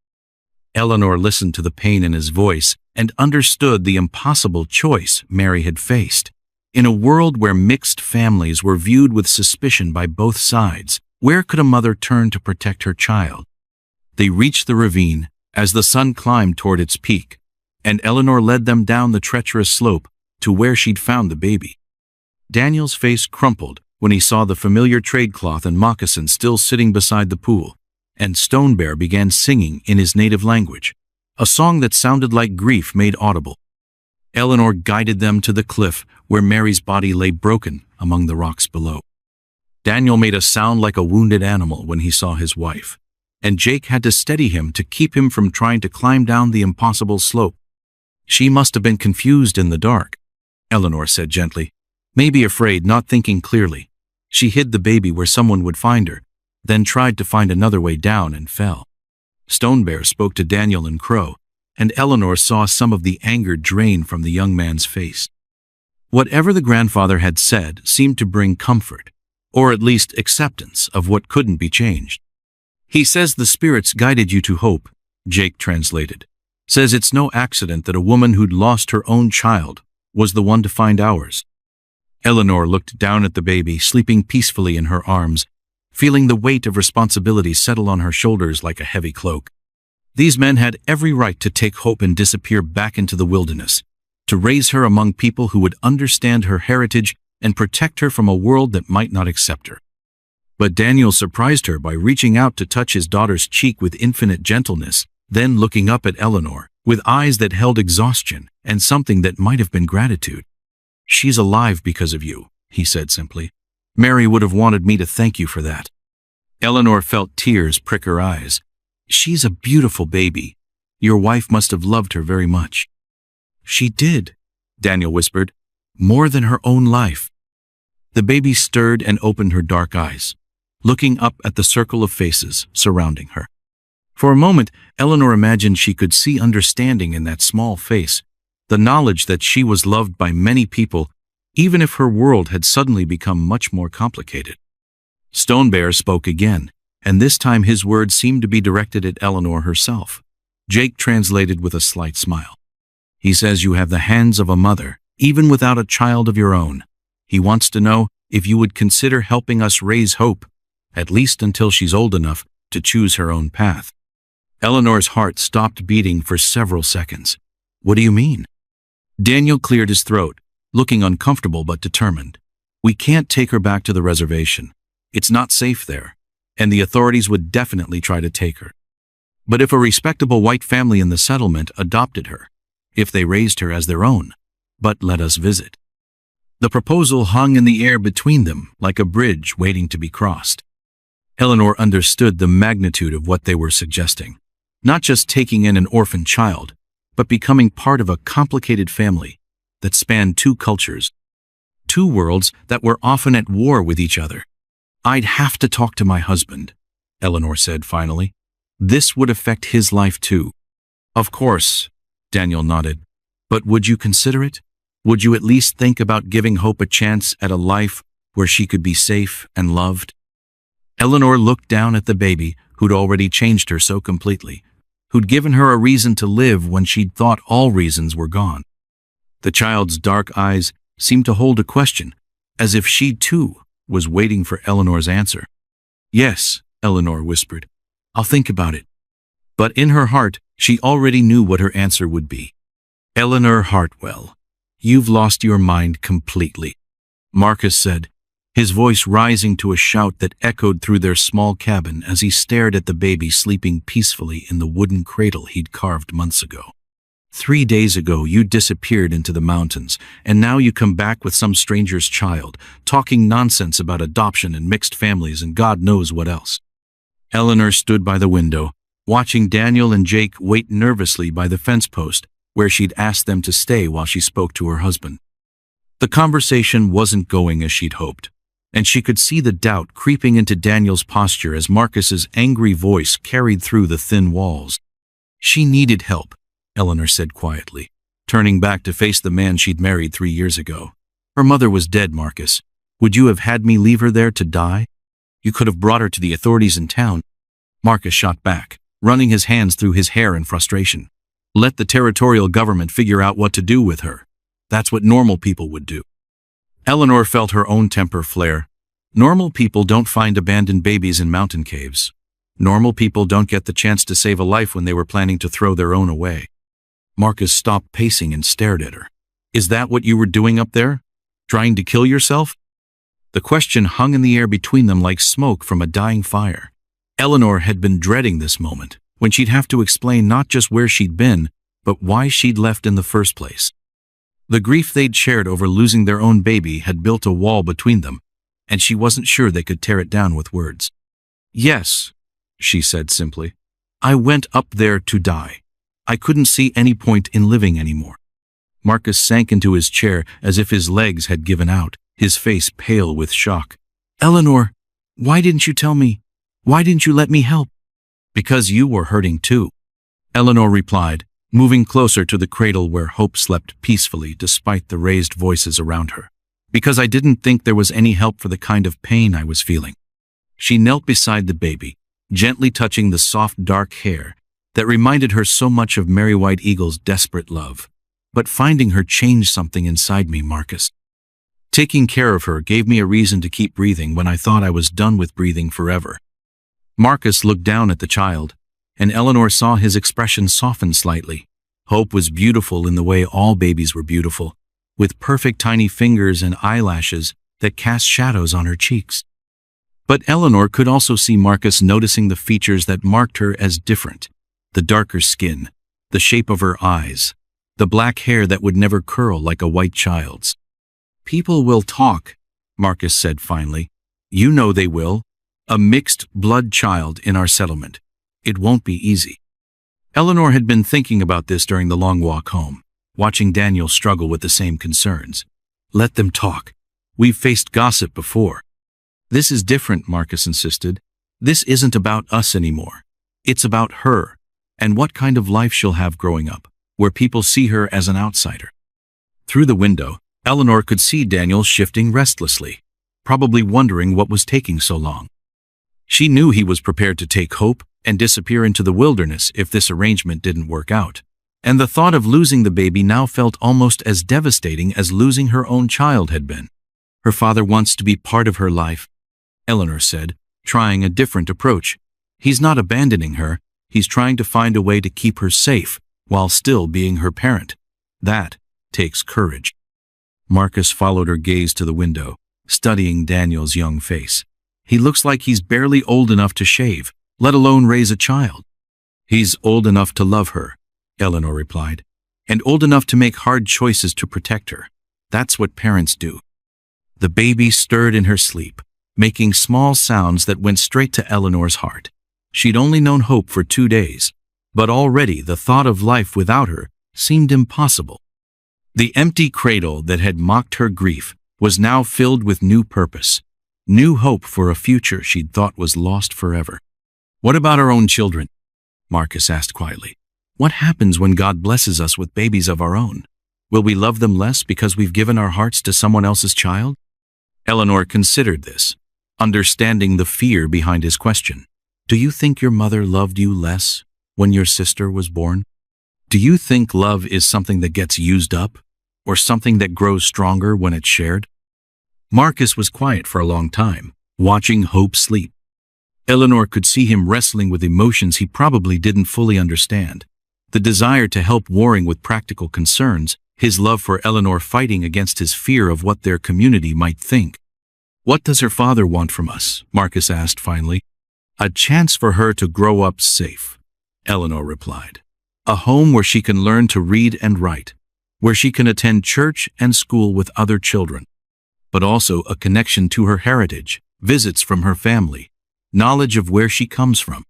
Eleanor listened to the pain in his voice and understood the impossible choice Mary had faced. In a world where mixed families were viewed with suspicion by both sides, where could a mother turn to protect her child? They reached the ravine as the sun climbed toward its peak, and Eleanor led them down the treacherous slope to where she'd found the baby. Daniel's face crumpled when he saw the familiar trade cloth and moccasins still sitting beside the pool, and Stone Bear began singing in his native language, a song that sounded like grief made audible. Eleanor guided them to the cliff where Mary's body lay broken among the rocks below. Daniel made a sound like a wounded animal when he saw his wife, and Jake had to steady him to keep him from trying to climb down the impossible slope. "She must have been confused in the dark," Eleanor said gently, maybe afraid, not thinking clearly. She hid the baby where someone would find her, then tried to find another way down and fell. Stone Bear spoke to Daniel in Crow, and Eleanor saw some of the anger drain from the young man's face. Whatever the grandfather had said seemed to bring comfort, or at least acceptance of what couldn't be changed. "He says the spirits guided you to Hope," Jake translated. "Says it's no accident that a woman who'd lost her own child was the one to find ours." Eleanor looked down at the baby, sleeping peacefully in her arms, feeling the weight of responsibility settle on her shoulders like a heavy cloak. These men had every right to take Hope and disappear back into the wilderness, to raise her among people who would understand her heritage and protect her from a world that might not accept her. But Daniel surprised her by reaching out to touch his daughter's cheek with infinite gentleness, then looking up at Eleanor with eyes that held exhaustion and something that might have been gratitude. "She's alive because of you," he said simply. "Mary would have wanted me to thank you for that." Eleanor felt tears prick her eyes. "She's a beautiful baby. Your wife must have loved her very much." "She did," Daniel whispered, "more than her own life." The baby stirred and opened her dark eyes, looking up at the circle of faces surrounding her. For a moment, Eleanor imagined she could see understanding in that small face, the knowledge that she was loved by many people, even if her world had suddenly become much more complicated. Stone Bear spoke again, and this time his words seemed to be directed at Eleanor herself. Jake translated with a slight smile. "He says you have the hands of a mother, even without a child of your own. He wants to know if you would consider helping us raise Hope, at least until she's old enough to choose her own path." Eleanor's heart stopped beating for several seconds. "What do you mean?" Daniel cleared his throat, looking uncomfortable but determined. "We can't take her back to the reservation. It's not safe there, and the authorities would definitely try to take her. But if a respectable white family in the settlement adopted her, if they raised her as their own, but let us visit." The proposal hung in the air between them like a bridge waiting to be crossed. Eleanor understood the magnitude of what they were suggesting. Not just taking in an orphan child, but becoming part of a complicated family that spanned two cultures, two worlds that were often at war with each other. "I'd have to talk to my husband," Eleanor said finally. "This would affect his life too." "Of course," Daniel nodded. "But would you consider it? Would you at least think about giving Hope a chance at a life where she could be safe and loved?" Eleanor looked down at the baby who'd already changed her so completely, who'd given her a reason to live when she'd thought all reasons were gone. The child's dark eyes seemed to hold a question, as if she too was waiting for Eleanor's answer. "Yes," Eleanor whispered. "I'll think about it." But in her heart, she already knew what her answer would be. "Eleanor Hartwell, you've lost your mind completely," Marcus said, his voice rising to a shout that echoed through their small cabin as he stared at the baby sleeping peacefully in the wooden cradle he'd carved months ago. "3 days ago you disappeared into the mountains, and now you come back with some stranger's child, talking nonsense about adoption and mixed families and God knows what else." Eleanor stood by the window, watching Daniel and Jake wait nervously by the fence post where she'd asked them to stay while she spoke to her husband. The conversation wasn't going as she'd hoped, and she could see the doubt creeping into Daniel's posture as Marcus's angry voice carried through the thin walls. "She needed help," Eleanor said quietly, turning back to face the man she'd married 3 years ago. "Her mother was dead, Marcus. Would you have had me leave her there to die? You could have brought her to the authorities in town." Marcus shot back, running his hands through his hair in frustration. "Let the territorial government figure out what to do with her. That's what normal people would do." Eleanor felt her own temper flare. Normal people don't find abandoned babies in mountain caves. Normal people don't get the chance to save a life when they were planning to throw their own away. Marcus stopped pacing and stared at her. "Is that what you were doing up there? Trying to kill yourself?" The question hung in the air between them like smoke from a dying fire. Eleanor had been dreading this moment, when she'd have to explain not just where she'd been, but why she'd left in the first place. The grief they'd shared over losing their own baby had built a wall between them, and she wasn't sure they could tear it down with words. "Yes," she said simply. "I went up there to die. I couldn't see any point in living anymore." Marcus sank into his chair as if his legs had given out, his face pale with shock. "Eleanor, why didn't you tell me? Why didn't you let me help?" "Because you were hurting too," Eleanor replied, moving closer to the cradle where Hope slept peacefully despite the raised voices around her. "Because I didn't think there was any help for the kind of pain I was feeling." She knelt beside the baby, gently touching the soft dark hair that reminded her so much of Mary White Eagle's desperate love. "But finding her changed something inside me, Marcus. Taking care of her gave me a reason to keep breathing when I thought I was done with breathing forever." Marcus looked down at the child, and Eleanor saw his expression soften slightly. Hope was beautiful in the way all babies were beautiful, with perfect tiny fingers and eyelashes that cast shadows on her cheeks. But Eleanor could also see Marcus noticing the features that marked her as different: the darker skin, the shape of her eyes, the black hair that would never curl like a white child's. "People will talk," Marcus said finally. "You know they will. A mixed blood child in our settlement. It won't be easy." Eleanor had been thinking about this during the long walk home, watching Daniel struggle with the same concerns. "Let them talk. We've faced gossip before." "This is different," Marcus insisted. "This isn't about us anymore. It's about her, and what kind of life she'll have growing up, where people see her as an outsider." Through the window, Eleanor could see Daniel shifting restlessly, probably wondering what was taking so long. She knew he was prepared to take Hope and disappear into the wilderness if this arrangement didn't work out, and the thought of losing the baby now felt almost as devastating as losing her own child had been. "Her father wants to be part of her life," Eleanor said, trying a different approach. "He's not abandoning her. He's trying to find a way to keep her safe while still being her parent. That takes courage." Marcus followed her gaze to the window, studying Daniel's young face. "He looks like he's barely old enough to shave, let alone raise a child." "He's old enough to love her," Eleanor replied, "and old enough to make hard choices to protect her. That's what parents do." The baby stirred in her sleep, making small sounds that went straight to Eleanor's heart. She'd only known Hope for 2 days, but already the thought of life without her seemed impossible. The empty cradle that had mocked her grief was now filled with new purpose, new hope for a future she'd thought was lost forever. "What about our own children?" Marcus asked quietly. "What happens when God blesses us with babies of our own? Will we love them less because we've given our hearts to someone else's child?" Eleanor considered this, understanding the fear behind his question. "Do you think your mother loved you less when your sister was born? Do you think love is something that gets used up, or something that grows stronger when it's shared?" Marcus was quiet for a long time, watching Hope sleep. Eleanor could see him wrestling with emotions he probably didn't fully understand. The desire to help warring with practical concerns, his love for Eleanor fighting against his fear of what their community might think. "What does her father want from us?" Marcus asked finally. "A chance for her to grow up safe," Eleanor replied. "A home where she can learn to read and write, where she can attend church and school with other children, but also a connection to her heritage, visits from her family, knowledge of where she comes from.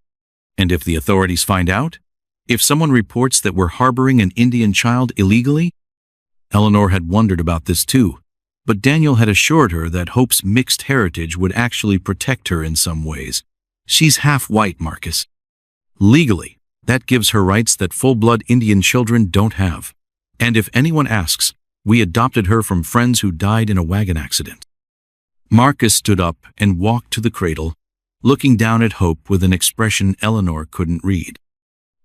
And if the authorities find out? If someone reports that we're harboring an Indian child illegally?" Eleanor had wondered about this too, but Daniel had assured her that Hope's mixed heritage would actually protect her in some ways. "She's half white, Marcus. Legally, that gives her rights that full-blood Indian children don't have. And if anyone asks, we adopted her from friends who died in a wagon accident." Marcus stood up and walked to the cradle, looking down at Hope with an expression Eleanor couldn't read.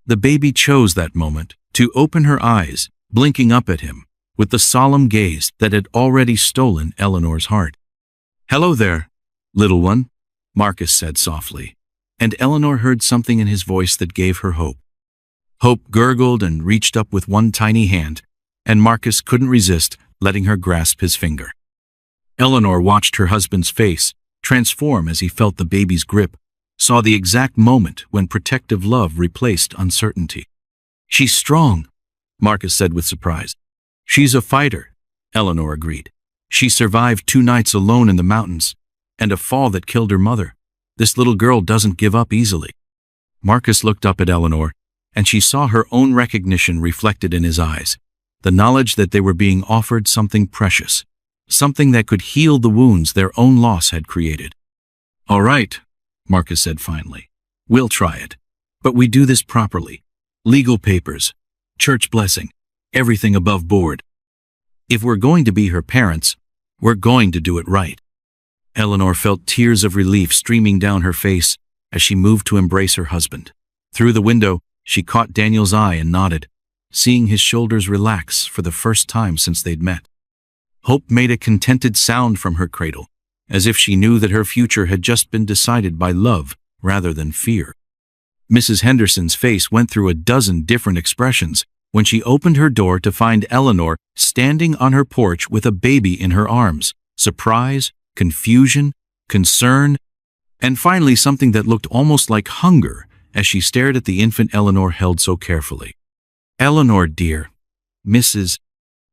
The baby chose that moment to open her eyes, blinking up at him, with the solemn gaze that had already stolen Eleanor's heart. "Hello there, little one," Marcus said softly, and Eleanor heard something in his voice that gave her hope. Hope gurgled and reached up with one tiny hand, and Marcus couldn't resist letting her grasp his finger. Eleanor watched her husband's face transform as he felt the baby's grip, saw the exact moment when protective love replaced uncertainty. "She's strong," Marcus said with surprise. "She's a fighter," Eleanor agreed. "She survived 2 nights alone in the mountains, and a fall that killed her mother. This little girl doesn't give up easily." Marcus looked up at Eleanor, and she saw her own recognition reflected in his eyes, the knowledge that they were being offered something precious, something that could heal the wounds their own loss had created. "All right," Marcus said finally. "We'll try it. But we do this properly. Legal papers, church blessing, everything above board. If we're going to be her parents, we're going to do it right." Eleanor felt tears of relief streaming down her face as she moved to embrace her husband. Through the window, she caught Daniel's eye and nodded, seeing his shoulders relax for the first time since they'd met. Hope made a contented sound from her cradle, as if she knew that her future had just been decided by love rather than fear. Mrs. Henderson's face went through a dozen different expressions when she opened her door to find Eleanor standing on her porch with a baby in her arms. Surprise, confusion, concern, and finally something that looked almost like hunger as she stared at the infant Eleanor held so carefully. "Eleanor, dear," Mrs.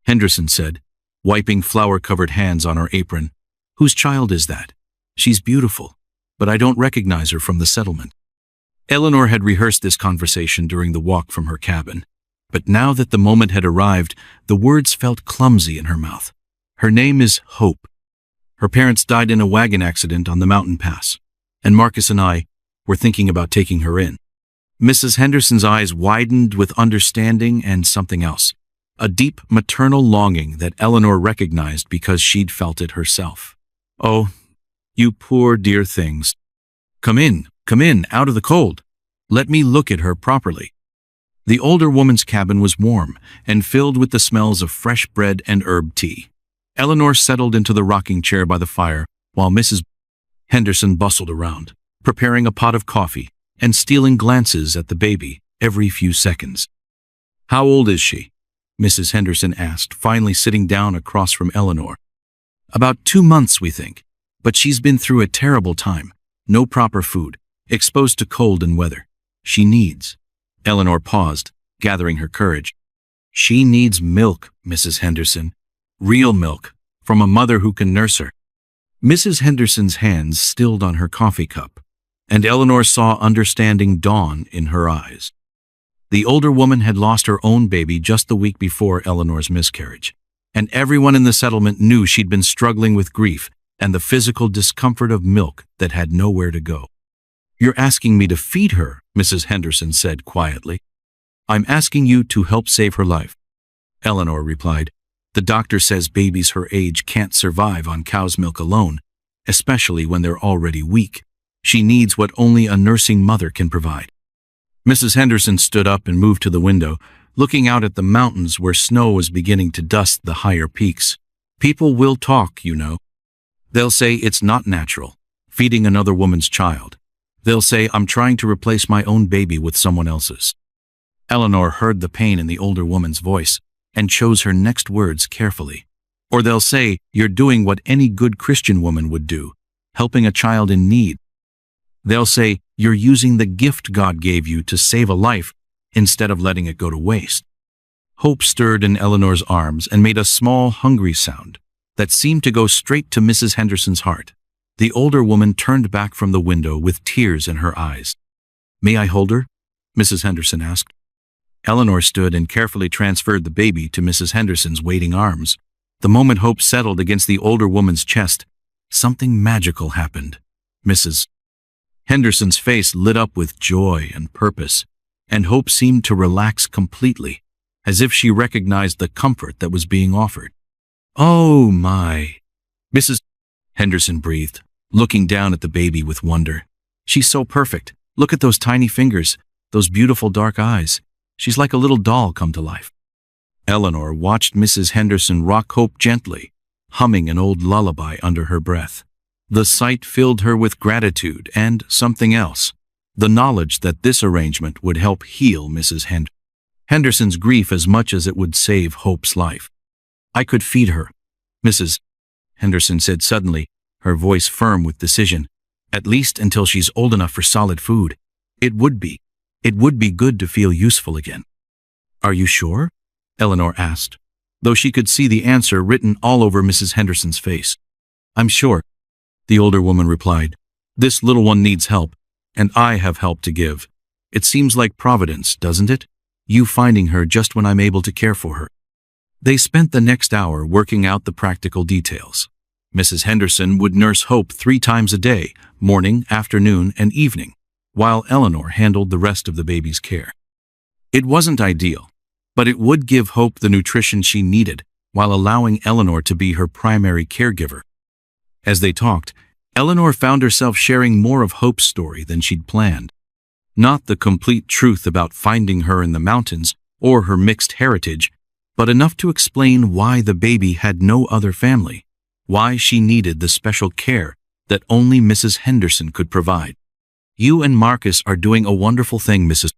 Henderson said, wiping flour-covered hands on her apron. "Whose child is that? She's beautiful, but I don't recognize her from the settlement." Eleanor had rehearsed this conversation during the walk from her cabin, but now that the moment had arrived, the words felt clumsy in her mouth. "Her name is Hope. Her parents died in a wagon accident on the mountain pass, and Marcus and I were thinking about taking her in." Mrs. Henderson's eyes widened with understanding and something else, a deep maternal longing that Eleanor recognized because she'd felt it herself. "Oh, you poor dear things. Come in, out of the cold. Let me look at her properly." The older woman's cabin was warm and filled with the smells of fresh bread and herb tea. Eleanor settled into the rocking chair by the fire while Mrs. Henderson bustled around, preparing a pot of coffee and stealing glances at the baby every few seconds. "How old is she?" Mrs. Henderson asked, finally sitting down across from Eleanor. "About 2 months, we think, but she's been through a terrible time. No proper food, exposed to cold and weather. She needs—" Eleanor paused, gathering her courage. "She needs milk, Mrs. Henderson. Real milk, from a mother who can nurse her. Mrs. Henderson's hands stilled on her coffee cup, and Eleanor saw understanding dawn in her eyes. The older woman had lost her own baby just the week before Eleanor's miscarriage, and everyone in the settlement knew she'd been struggling with grief and the physical discomfort of milk that had nowhere to go. "You're asking me to feed her," Mrs. Henderson said quietly. "I'm asking you to help save her life," Eleanor replied. "The doctor says babies her age can't survive on cow's milk alone, especially when they're already weak. She needs what only a nursing mother can provide." Mrs. Henderson stood up and moved to the window, looking out at the mountains where snow was beginning to dust the higher peaks. "People will talk, you know. They'll say it's not natural, feeding another woman's child. They'll say I'm trying to replace my own baby with someone else's." Eleanor heard the pain in the older woman's voice and chose her next words carefully. "Or they'll say you're doing what any good Christian woman would do, helping a child in need. They'll say you're using the gift God gave you to save a life instead of letting it go to waste." Hope stirred in Eleanor's arms and made a small, hungry sound that seemed to go straight to Mrs. Henderson's heart. The older woman turned back from the window with tears in her eyes. "May I hold her?" Mrs. Henderson asked. Eleanor stood and carefully transferred the baby to Mrs. Henderson's waiting arms. The moment Hope settled against the older woman's chest, something magical happened. Mrs. Henderson's face lit up with joy and purpose, and Hope seemed to relax completely, as if she recognized the comfort that was being offered. "Oh my," Mrs. Henderson breathed, looking down at the baby with wonder. "She's so perfect. Look at those tiny fingers, those beautiful dark eyes. She's like a little doll come to life." Eleanor watched Mrs. Henderson rock Hope gently, humming an old lullaby under her breath. The sight filled her with gratitude and something else, the knowledge that this arrangement would help heal Mrs. Henderson's grief as much as it would save Hope's life. "I could feed her," Mrs. Henderson said suddenly, her voice firm with decision. "At least until she's old enough for solid food. It would be good to feel useful again." "Are you sure?" Eleanor asked, though she could see the answer written all over Mrs. Henderson's face. "I'm sure," the older woman replied. "This little one needs help, and I have help to give. It seems like providence, doesn't it? You finding her just when I'm able to care for her." They spent the next hour working out the practical details. Mrs. Henderson would nurse Hope 3 times a day, morning, afternoon, and evening, while Eleanor handled the rest of the baby's care. It wasn't ideal, but it would give Hope the nutrition she needed while allowing Eleanor to be her primary caregiver. As they talked, Eleanor found herself sharing more of Hope's story than she'd planned. Not the complete truth about finding her in the mountains or her mixed heritage, but enough to explain why the baby had no other family, why she needed the special care that only Mrs. Henderson could provide. "You and Marcus are doing a wonderful thing," Mrs.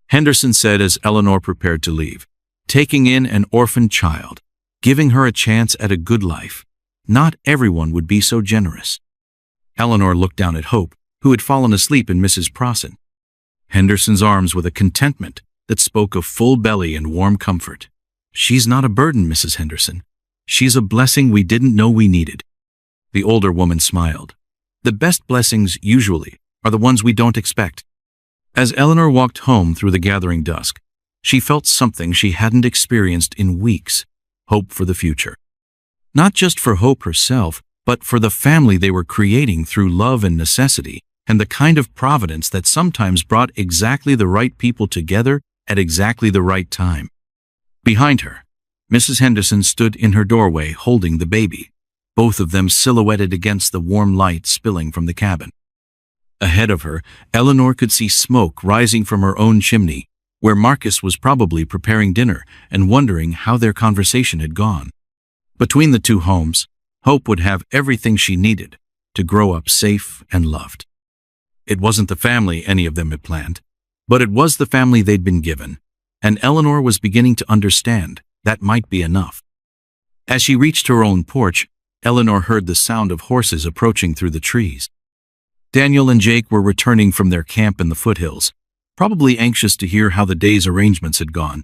Henderson said as Eleanor prepared to leave. "Taking in an orphan child, giving her a chance at a good life. Not everyone would be so generous." Eleanor looked down at Hope, who had fallen asleep in Mrs. Henderson's arms with a contentment that spoke of full belly and warm comfort. "She's not a burden, Mrs. Henderson. She's a blessing we didn't know we needed." The older woman smiled. "The best blessings, usually, are the ones we don't expect." As Eleanor walked home through the gathering dusk, she felt something she hadn't experienced in weeks: hope for the future. Not just for Hope herself, but for the family they were creating through love and necessity, and the kind of providence that sometimes brought exactly the right people together at exactly the right time. Behind her, Mrs. Henderson stood in her doorway holding the baby, both of them silhouetted against the warm light spilling from the cabin. Ahead of her, Eleanor could see smoke rising from her own chimney, where Marcus was probably preparing dinner and wondering how their conversation had gone. Between the two homes, Hope would have everything she needed to grow up safe and loved. It wasn't the family any of them had planned, but it was the family they'd been given, and Eleanor was beginning to understand that might be enough. As she reached her own porch, Eleanor heard the sound of horses approaching through the trees. Daniel and Jake were returning from their camp in the foothills, probably anxious to hear how the day's arrangements had gone.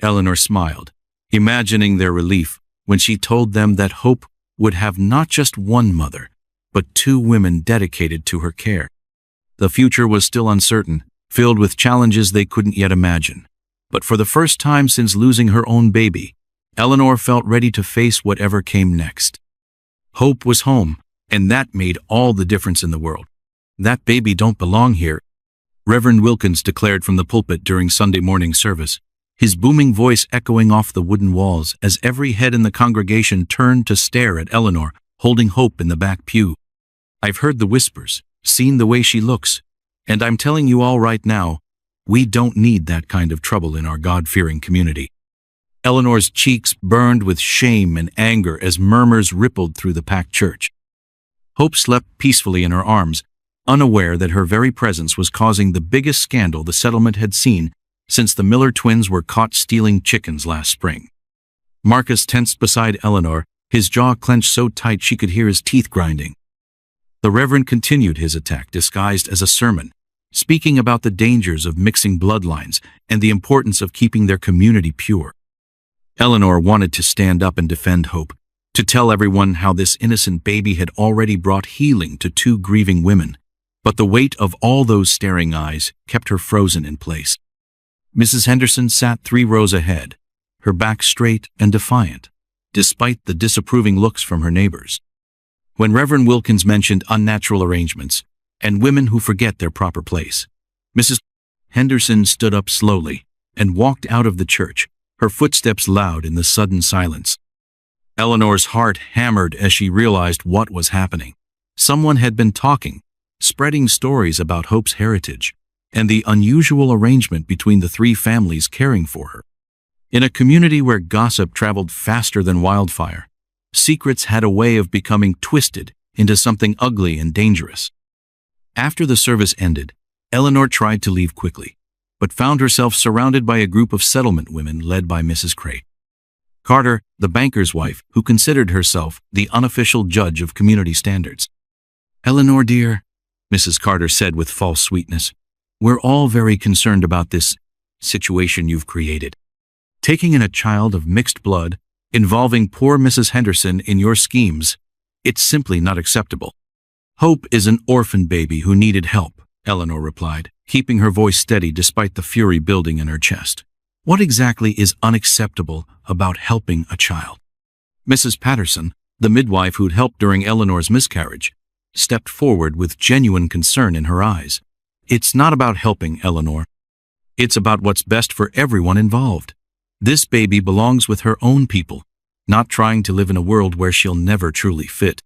Eleanor smiled, imagining their relief when she told them that Hope would have not just one mother, but 2 women dedicated to her care. The future was still uncertain, filled with challenges they couldn't yet imagine. But for the first time since losing her own baby, Eleanor felt ready to face whatever came next. Hope was home, and that made all the difference in the world. "That baby don't belong here," Reverend Wilkins declared from the pulpit during Sunday morning service, his booming voice echoing off the wooden walls as every head in the congregation turned to stare at Eleanor, holding Hope in the back pew. "I've heard the whispers, seen the way she looks, and I'm telling you all right now, we don't need that kind of trouble in our God-fearing community." Eleanor's cheeks burned with shame and anger as murmurs rippled through the packed church. Hope slept peacefully in her arms, unaware that her very presence was causing the biggest scandal the settlement had seen since the Miller twins were caught stealing chickens last spring. Marcus tensed beside Eleanor, his jaw clenched so tight she could hear his teeth grinding. The Reverend continued his attack disguised as a sermon, speaking about the dangers of mixing bloodlines and the importance of keeping their community pure. Eleanor wanted to stand up and defend Hope, to tell everyone how this innocent baby had already brought healing to 2 grieving women, but the weight of all those staring eyes kept her frozen in place. Mrs. Henderson sat 3 rows ahead, her back straight and defiant, despite the disapproving looks from her neighbors. When Reverend Wilkins mentioned unnatural arrangements and women who forget their proper place, Mrs. Henderson stood up slowly and walked out of the church, her footsteps loud in the sudden silence. Eleanor's heart hammered as she realized what was happening. Someone had been talking, spreading stories about Hope's heritage and the unusual arrangement between the 3 families caring for her. In a community where gossip traveled faster than wildfire, secrets had a way of becoming twisted into something ugly and dangerous. After the service ended, Eleanor tried to leave quickly, but found herself surrounded by a group of settlement women led by Mrs. Cray. Carter, the banker's wife, who considered herself the unofficial judge of community standards. "Eleanor, dear," Mrs. Carter said with false sweetness, "we're all very concerned about this situation you've created. Taking in a child of mixed blood, involving poor Mrs. Henderson in your schemes, it's simply not acceptable." "Hope is an orphan baby who needed help," Eleanor replied, keeping her voice steady despite the fury building in her chest. "What exactly is unacceptable about helping a child?" Mrs. Patterson, the midwife who'd helped during Eleanor's miscarriage, stepped forward with genuine concern in her eyes. "It's not about helping, Eleanor. It's about what's best for everyone involved. This baby belongs with her own people, not trying to live in a world where she'll never truly fit."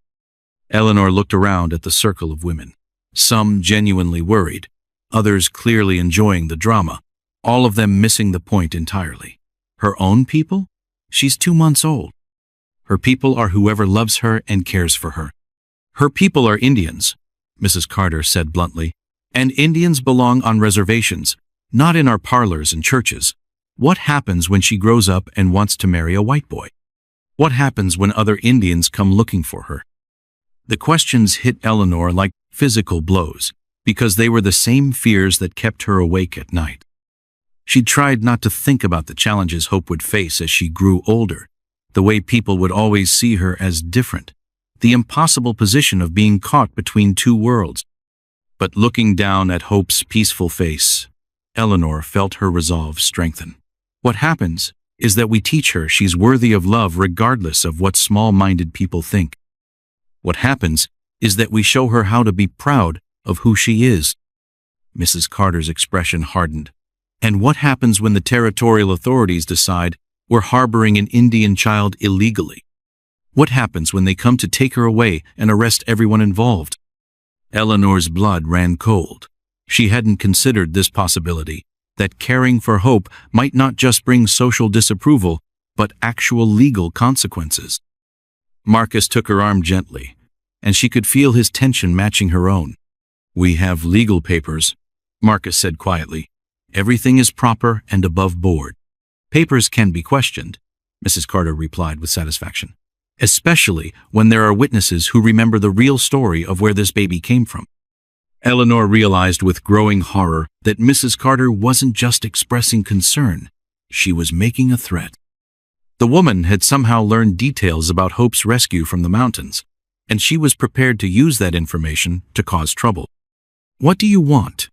Eleanor looked around at the circle of women, some genuinely worried, others clearly enjoying the drama, all of them missing the point entirely. Her own people? She's 2 months old. Her people are whoever loves her and cares for her. "Her people are Indians," Mrs. Carter said bluntly, "and Indians belong on reservations, not in our parlors and churches. What happens when she grows up and wants to marry a white boy? What happens when other Indians come looking for her?" The questions hit Eleanor like physical blows, because they were the same fears that kept her awake at night. She tried not to think about the challenges Hope would face as she grew older, the way people would always see her as different, the impossible position of being caught between 2 worlds. But looking down at Hope's peaceful face, Eleanor felt her resolve strengthen. What happens is that we teach her she's worthy of love regardless of what small-minded people think. What happens is that we show her how to be proud of who she is. Mrs. Carter's expression hardened. "And what happens when the territorial authorities decide we're harboring an Indian child illegally? What happens when they come to take her away and arrest everyone involved?" Eleanor's blood ran cold. She hadn't considered this possibility, that caring for Hope might not just bring social disapproval, but actual legal consequences. Marcus took her arm gently, and she could feel his tension matching her own. "We have legal papers," Marcus said quietly. "Everything is proper and above board." "Papers can be questioned," Mrs. Carter replied with satisfaction, "especially when there are witnesses who remember the real story of where this baby came from." Eleanor realized with growing horror that Mrs. Carter wasn't just expressing concern, she was making a threat. The woman had somehow learned details about Hope's rescue from the mountains, and she was prepared to use that information to cause trouble. "What do you want?"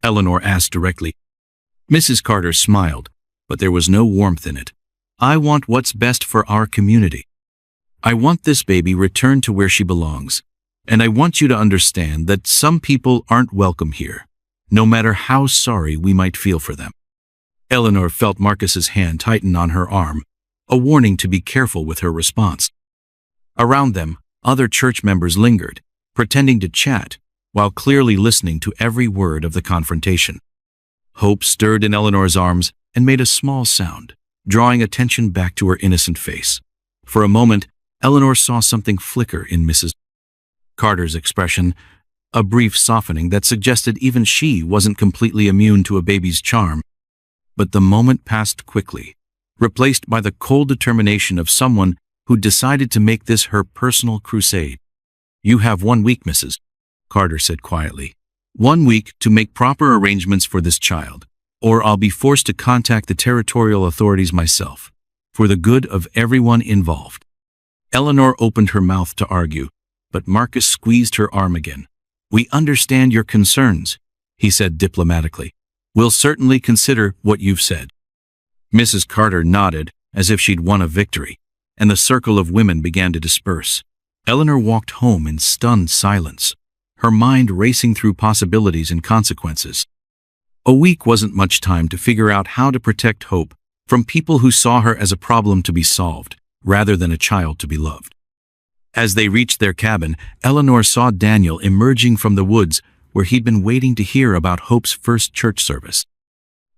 Eleanor asked directly. Mrs. Carter smiled, but there was no warmth in it. "I want what's best for our community. I want this baby returned to where she belongs, and I want you to understand that some people aren't welcome here, no matter how sorry we might feel for them." Eleanor felt Marcus's hand tighten on her arm, a warning to be careful with her response. Around them, other church members lingered, pretending to chat, while clearly listening to every word of the confrontation. Hope stirred in Eleanor's arms and made a small sound, drawing attention back to her innocent face. For a moment, Eleanor saw something flicker in Mrs. Carter's expression, a brief softening that suggested even she wasn't completely immune to a baby's charm. But the moment passed quickly, replaced by the cold determination of someone who decided to make this her personal crusade. "You have 1 week, Mrs. Carter said quietly. 1 week to make proper arrangements for this child, or I'll be forced to contact the territorial authorities myself, for the good of everyone involved." Eleanor opened her mouth to argue, but Marcus squeezed her arm again. "We understand your concerns," he said diplomatically. "We'll certainly consider what you've said." Mrs. Carter nodded as if she'd won a victory, and the circle of women began to disperse. Eleanor walked home in stunned silence, her mind racing through possibilities and consequences. A week wasn't much time to figure out how to protect Hope from people who saw her as a problem to be solved, rather than a child to be loved. As they reached their cabin, Eleanor saw Daniel emerging from the woods where he'd been waiting to hear about Hope's first church service.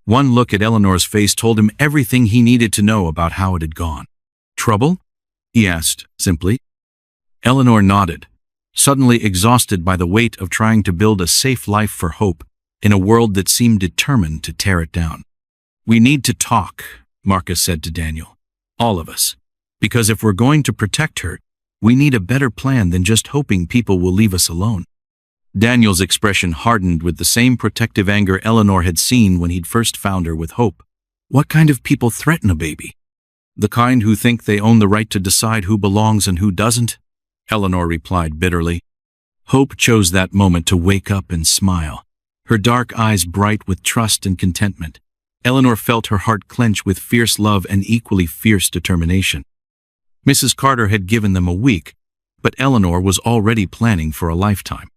One look at Eleanor's face told him everything he needed to know about how it had gone. "Trouble?" he asked, simply. Eleanor nodded, suddenly exhausted by the weight of trying to build a safe life for Hope in a world that seemed determined to tear it down. "We need to talk," Marcus said to Daniel. "All of us. Because if we're going to protect her, we need a better plan than just hoping people will leave us alone." Daniel's expression hardened with the same protective anger Eleanor had seen when he'd first found her with Hope. "What kind of people threaten a baby? The kind who think they own the right to decide who belongs and who doesn't?" Eleanor replied bitterly. Hope chose that moment to wake up and smile, her dark eyes bright with trust and contentment. Eleanor felt her heart clench with fierce love and equally fierce determination. Mrs. Carter had given them a week, but Eleanor was already planning for a lifetime.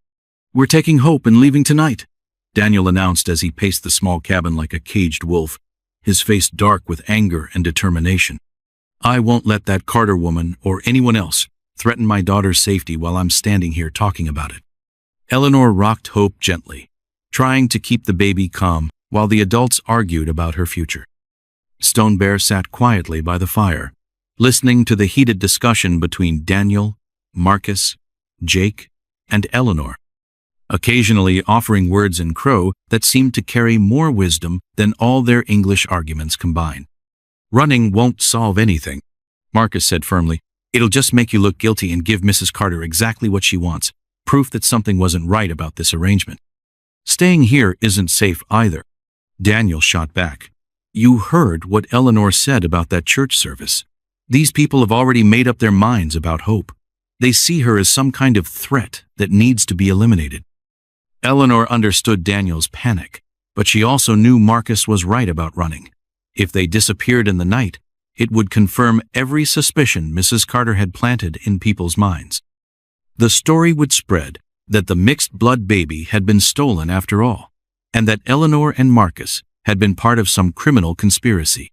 "We're taking Hope and leaving tonight," Daniel announced as he paced the small cabin like a caged wolf, his face dark with anger and determination. "I won't let that Carter woman or anyone else threaten my daughter's safety while I'm standing here talking about it." Eleanor rocked Hope gently, trying to keep the baby calm while the adults argued about her future. Stone Bear sat quietly by the fire, listening to the heated discussion between Daniel, Marcus, Jake, and Eleanor, occasionally offering words in Crow that seemed to carry more wisdom than all their English arguments combined. "Running won't solve anything," Marcus said firmly. "It'll just make you look guilty and give Mrs. Carter exactly what she wants, proof that something wasn't right about this arrangement. Staying here isn't safe either." Daniel shot back. "You heard what Eleanor said about that church service. These people have already made up their minds about Hope. They see her as some kind of threat that needs to be eliminated." Eleanor understood Daniel's panic, but she also knew Marcus was right about running. If they disappeared in the night, it would confirm every suspicion Mrs. Carter had planted in people's minds. The story would spread that the mixed-blood baby had been stolen after all, and that Eleanor and Marcus had been part of some criminal conspiracy.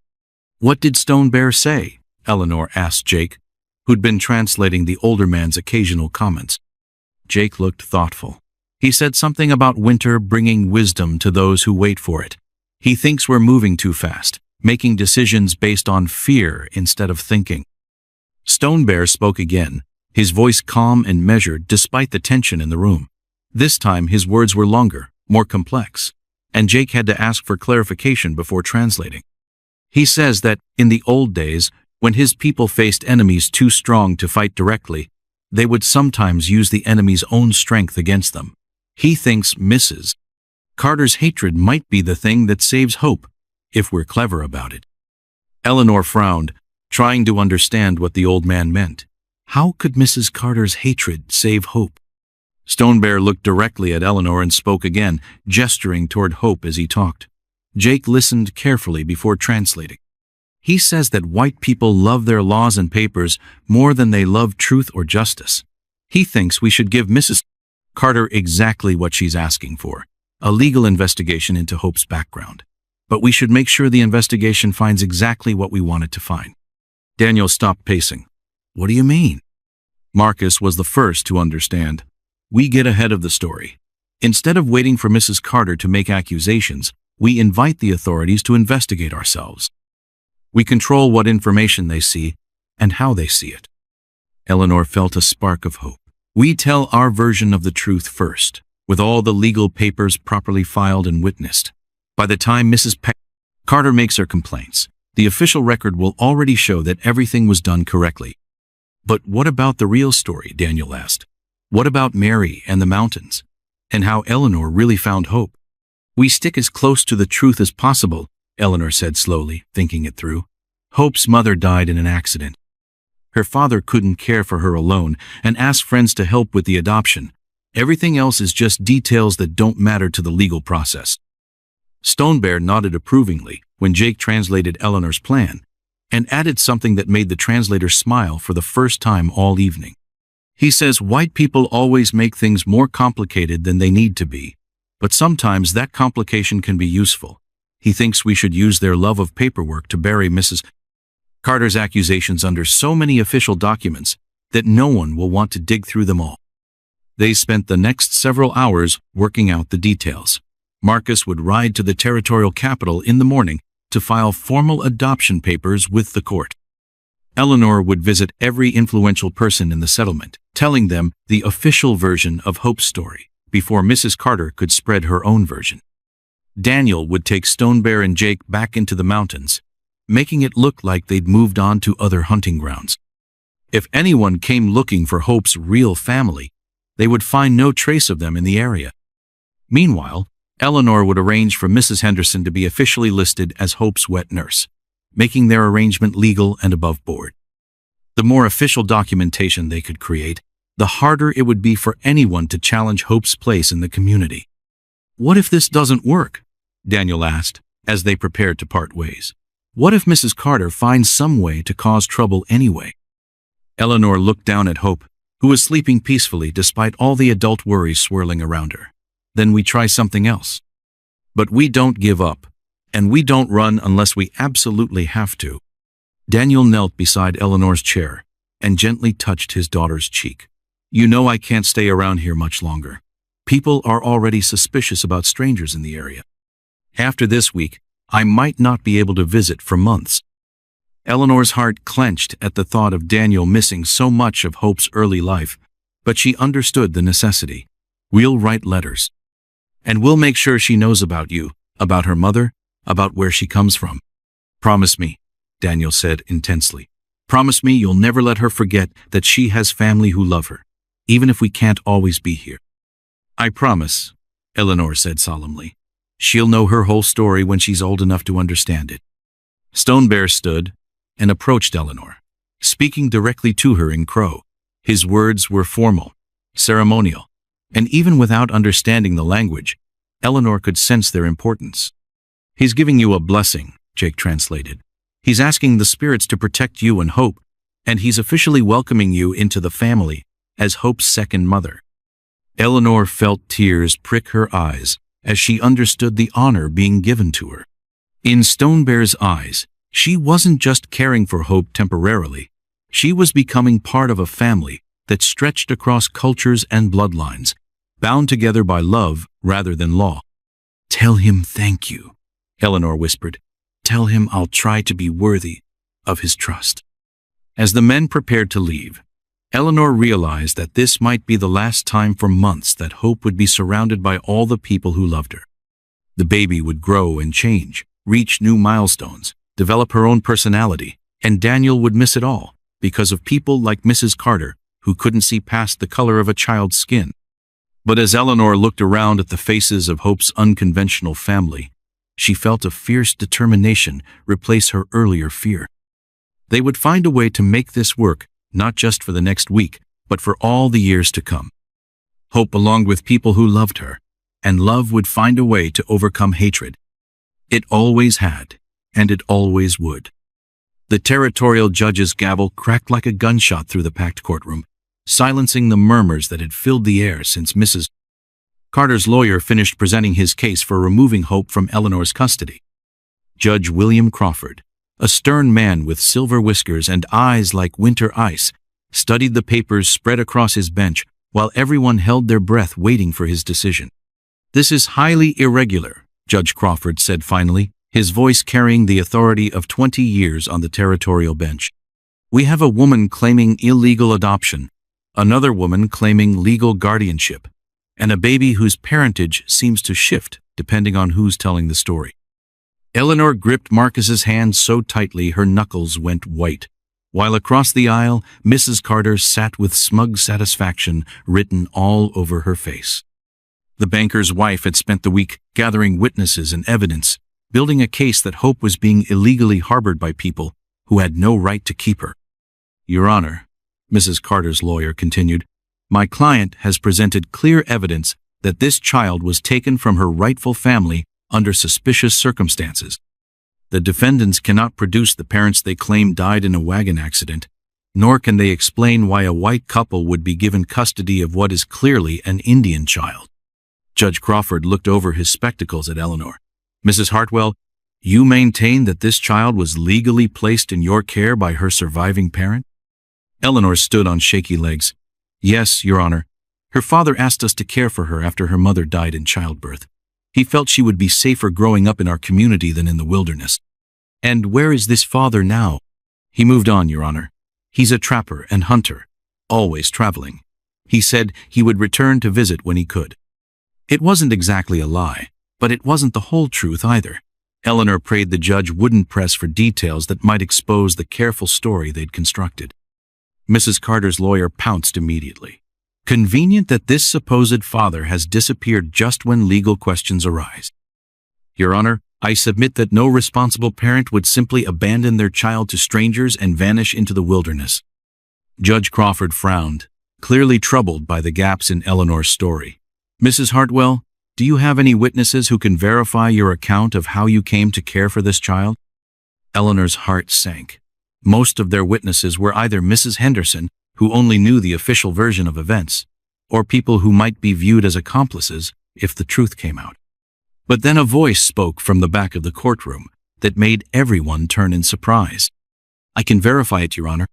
"What did Stone Bear say?" Eleanor asked Jake, who'd been translating the older man's occasional comments. Jake looked thoughtful. "He said something about winter bringing wisdom to those who wait for it. He thinks we're moving too fast, making decisions based on fear instead of thinking." Stone Bear spoke again, his voice calm and measured despite the tension in the room. This time his words were longer, more complex, and Jake had to ask for clarification before translating. "He says that, in the old days, when his people faced enemies too strong to fight directly, they would sometimes use the enemy's own strength against them. He thinks Mrs. Carter's hatred might be the thing that saves Hope, if we're clever about it." Eleanor frowned, trying to understand what the old man meant. How could Mrs. Carter's hatred save Hope? Stonebear looked directly at Eleanor and spoke again, gesturing toward Hope as he talked. Jake listened carefully before translating. He says that white people love their laws and papers more than they love truth or justice. He thinks we should give Mrs. Carter exactly what she's asking for, a legal investigation into Hope's background. But we should make sure the investigation finds exactly what we want it to find. Daniel stopped pacing. What do you mean? Marcus was the first to understand. We get ahead of the story. Instead of waiting for Mrs. Carter to make accusations, we invite the authorities to investigate ourselves. We control what information they see and how they see it. Eleanor felt a spark of hope. We tell our version of the truth first, with all the legal papers properly filed and witnessed. By the time Mrs. Carter makes her complaints, the official record will already show that everything was done correctly. But what about the real story? Daniel asked. What about Mary and the mountains? And how Eleanor really found Hope? We stick as close to the truth as possible, Eleanor said slowly, thinking it through. Hope's mother died in an accident. Her father couldn't care for her alone and asked friends to help with the adoption. Everything else is just details that don't matter to the legal process. Stonebear nodded approvingly when Jake translated Eleanor's plan and added something that made the translator smile for the first time all evening. He says white people always make things more complicated than they need to be, but sometimes that complication can be useful. He thinks we should use their love of paperwork to bury Mrs. Carter's accusations under so many official documents that no one will want to dig through them all. They spent the next several hours working out the details. Marcus would ride to the territorial capital in the morning to file formal adoption papers with the court. Eleanor would visit every influential person in the settlement, telling them the official version of Hope's story before Mrs. Carter could spread her own version. Daniel would take Stonebear and Jake back into the mountains, making it look like they'd moved on to other hunting grounds. If anyone came looking for Hope's real family, they would find no trace of them in the area. Meanwhile, Eleanor would arrange for Mrs. Henderson to be officially listed as Hope's wet nurse, making their arrangement legal and above board. The more official documentation they could create, the harder it would be for anyone to challenge Hope's place in the community. What if this doesn't work? Daniel asked, as they prepared to part ways. What if Mrs. Carter finds some way to cause trouble anyway? Eleanor looked down at Hope, who was sleeping peacefully despite all the adult worries swirling around her. Then we try something else. But we don't give up, and we don't run unless we absolutely have to. Daniel knelt beside Eleanor's chair and gently touched his daughter's cheek. You know I can't stay around here much longer. People are already suspicious about strangers in the area. After this week, I might not be able to visit for months. Eleanor's heart clenched at the thought of Daniel missing so much of Hope's early life, but she understood the necessity. We'll write letters. And we'll make sure she knows about you, about her mother, about where she comes from. Promise me, Daniel said intensely. Promise me you'll never let her forget that she has family who love her, even if we can't always be here. I promise, Eleanor said solemnly. She'll know her whole story when she's old enough to understand it. Stonebear stood and approached Eleanor, speaking directly to her in Crow. His words were formal, ceremonial, and even without understanding the language, Eleanor could sense their importance. He's giving you a blessing, Jake translated. He's asking the spirits to protect you and Hope, and he's officially welcoming you into the family as Hope's second mother. Eleanor felt tears prick her eyes as she understood the honor being given to her. In Stonebear's eyes, she wasn't just caring for Hope temporarily. She was becoming part of a family that stretched across cultures and bloodlines, bound together by love rather than law. Tell him thank you, Eleanor whispered. Tell him I'll try to be worthy of his trust. As the men prepared to leave, Eleanor realized that this might be the last time for months that Hope would be surrounded by all the people who loved her. The baby would grow and change, reach new milestones, develop her own personality, and Daniel would miss it all because of people like Mrs. Carter who couldn't see past the color of a child's skin. But as Eleanor looked around at the faces of Hope's unconventional family, she felt a fierce determination replace her earlier fear. They would find a way to make this work not just for the next week, but for all the years to come. Hope belonged with people who loved her, and love would find a way to overcome hatred. It always had, and it always would. The territorial judge's gavel cracked like a gunshot through the packed courtroom, silencing the murmurs that had filled the air since Mrs. Carter's lawyer finished presenting his case for removing Hope from Eleanor's custody. Judge William Crawford, a stern man with silver whiskers and eyes like winter ice, studied the papers spread across his bench while everyone held their breath waiting for his decision. "This is highly irregular," Judge Crawford said finally, his voice carrying the authority of 20 years on the territorial bench. "We have a woman claiming illegal adoption, another woman claiming legal guardianship, and a baby whose parentage seems to shift depending on who's telling the story." Eleanor gripped Marcus's hand so tightly her knuckles went white, while across the aisle, Mrs. Carter sat with smug satisfaction written all over her face. The banker's wife had spent the week gathering witnesses and evidence, building a case that Hope was being illegally harbored by people who had no right to keep her. "Your Honor," Mrs. Carter's lawyer continued, "my client has presented clear evidence that this child was taken from her rightful family under suspicious circumstances. The defendants cannot produce the parents they claim died in a wagon accident, nor can they explain why a white couple would be given custody of what is clearly an Indian child." Judge Crawford looked over his spectacles at Eleanor. "Mrs. Hartwell, you maintain that this child was legally placed in your care by her surviving parent?" Eleanor stood on shaky legs. "Yes, Your Honor. Her father asked us to care for her after her mother died in childbirth. He felt she would be safer growing up in our community than in the wilderness." "And where is this father now?" "He moved on, Your Honor. He's a trapper and hunter, always traveling. He said he would return to visit when he could." It wasn't exactly a lie, but it wasn't the whole truth either. Eleanor prayed the judge wouldn't press for details that might expose the careful story they'd constructed. Mrs. Carter's lawyer pounced immediately. "Convenient that this supposed father has disappeared just when legal questions arise. Your Honor, I submit that no responsible parent would simply abandon their child to strangers and vanish into the wilderness." Judge Crawford frowned, clearly troubled by the gaps in Eleanor's story. "Mrs. Hartwell, do you have any witnesses who can verify your account of how you came to care for this child?" Eleanor's heart sank. Most of their witnesses were either Mrs. Henderson, who only knew the official version of events, or people who might be viewed as accomplices if the truth came out. But then a voice spoke from the back of the courtroom that made everyone turn in surprise. "I can verify it, Your Honor."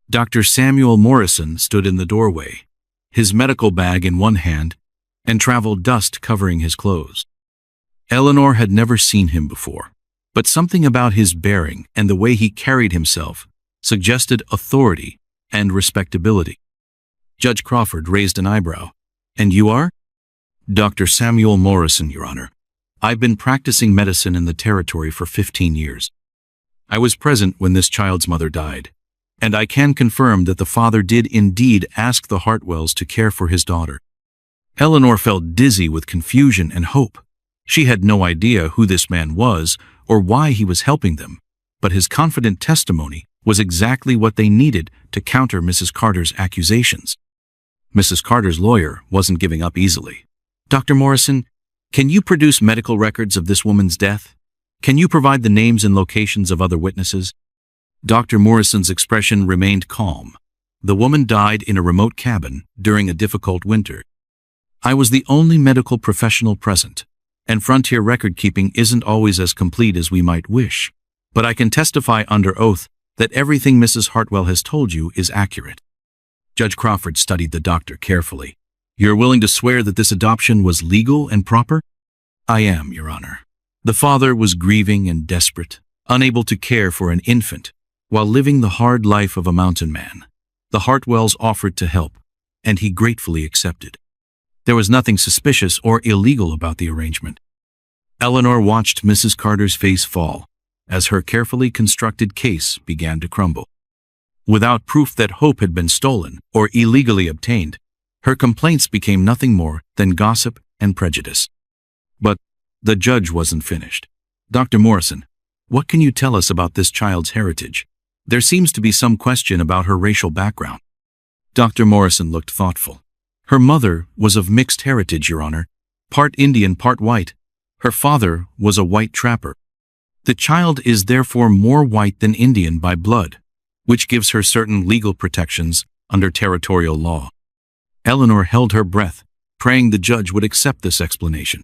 Dr. Samuel Morrison stood in the doorway, his medical bag in one hand and travel dust covering his clothes. Eleanor had never seen him before, but something about his bearing and the way he carried himself suggested authority and respectability. Judge Crawford raised an eyebrow. "And you are?" "Dr. Samuel Morrison, Your Honor. I've been practicing medicine in the territory for 15 years. I was present when this child's mother died, and I can confirm that the father did indeed ask the Hartwells to care for his daughter." Eleanor felt dizzy with confusion and hope. She had no idea who this man was or why he was helping them, but his confident testimony was exactly what they needed to counter Mrs. Carter's accusations. Mrs. Carter's lawyer wasn't giving up easily. "Dr. Morrison, can you produce medical records of this woman's death? Can you provide the names and locations of other witnesses?" Dr. Morrison's expression remained calm. "The woman died in a remote cabin during a difficult winter. I was the only medical professional present, and frontier record-keeping isn't always as complete as we might wish. But I can testify under oath that everything Mrs. Hartwell has told you is accurate." Judge Crawford studied the doctor carefully. "You're willing to swear that this adoption was legal and proper?" "I am, Your Honor. The father was grieving and desperate, unable to care for an infant, while living the hard life of a mountain man. The Hartwells offered to help, and he gratefully accepted. There was nothing suspicious or illegal about the arrangement." Eleanor watched Mrs. Carter's face fall as her carefully constructed case began to crumble. Without proof that Hope had been stolen or illegally obtained, her complaints became nothing more than gossip and prejudice. But the judge wasn't finished. "Dr. Morrison, what can you tell us about this child's heritage? There seems to be some question about her racial background. Dr. Morrison looked thoughtful. Her mother was of mixed heritage, Your Honor, part Indian, part white. Her father was a white trapper. The child is therefore more white than Indian by blood, which gives her certain legal protections under territorial law. Eleanor held her breath, praying the judge would accept this explanation.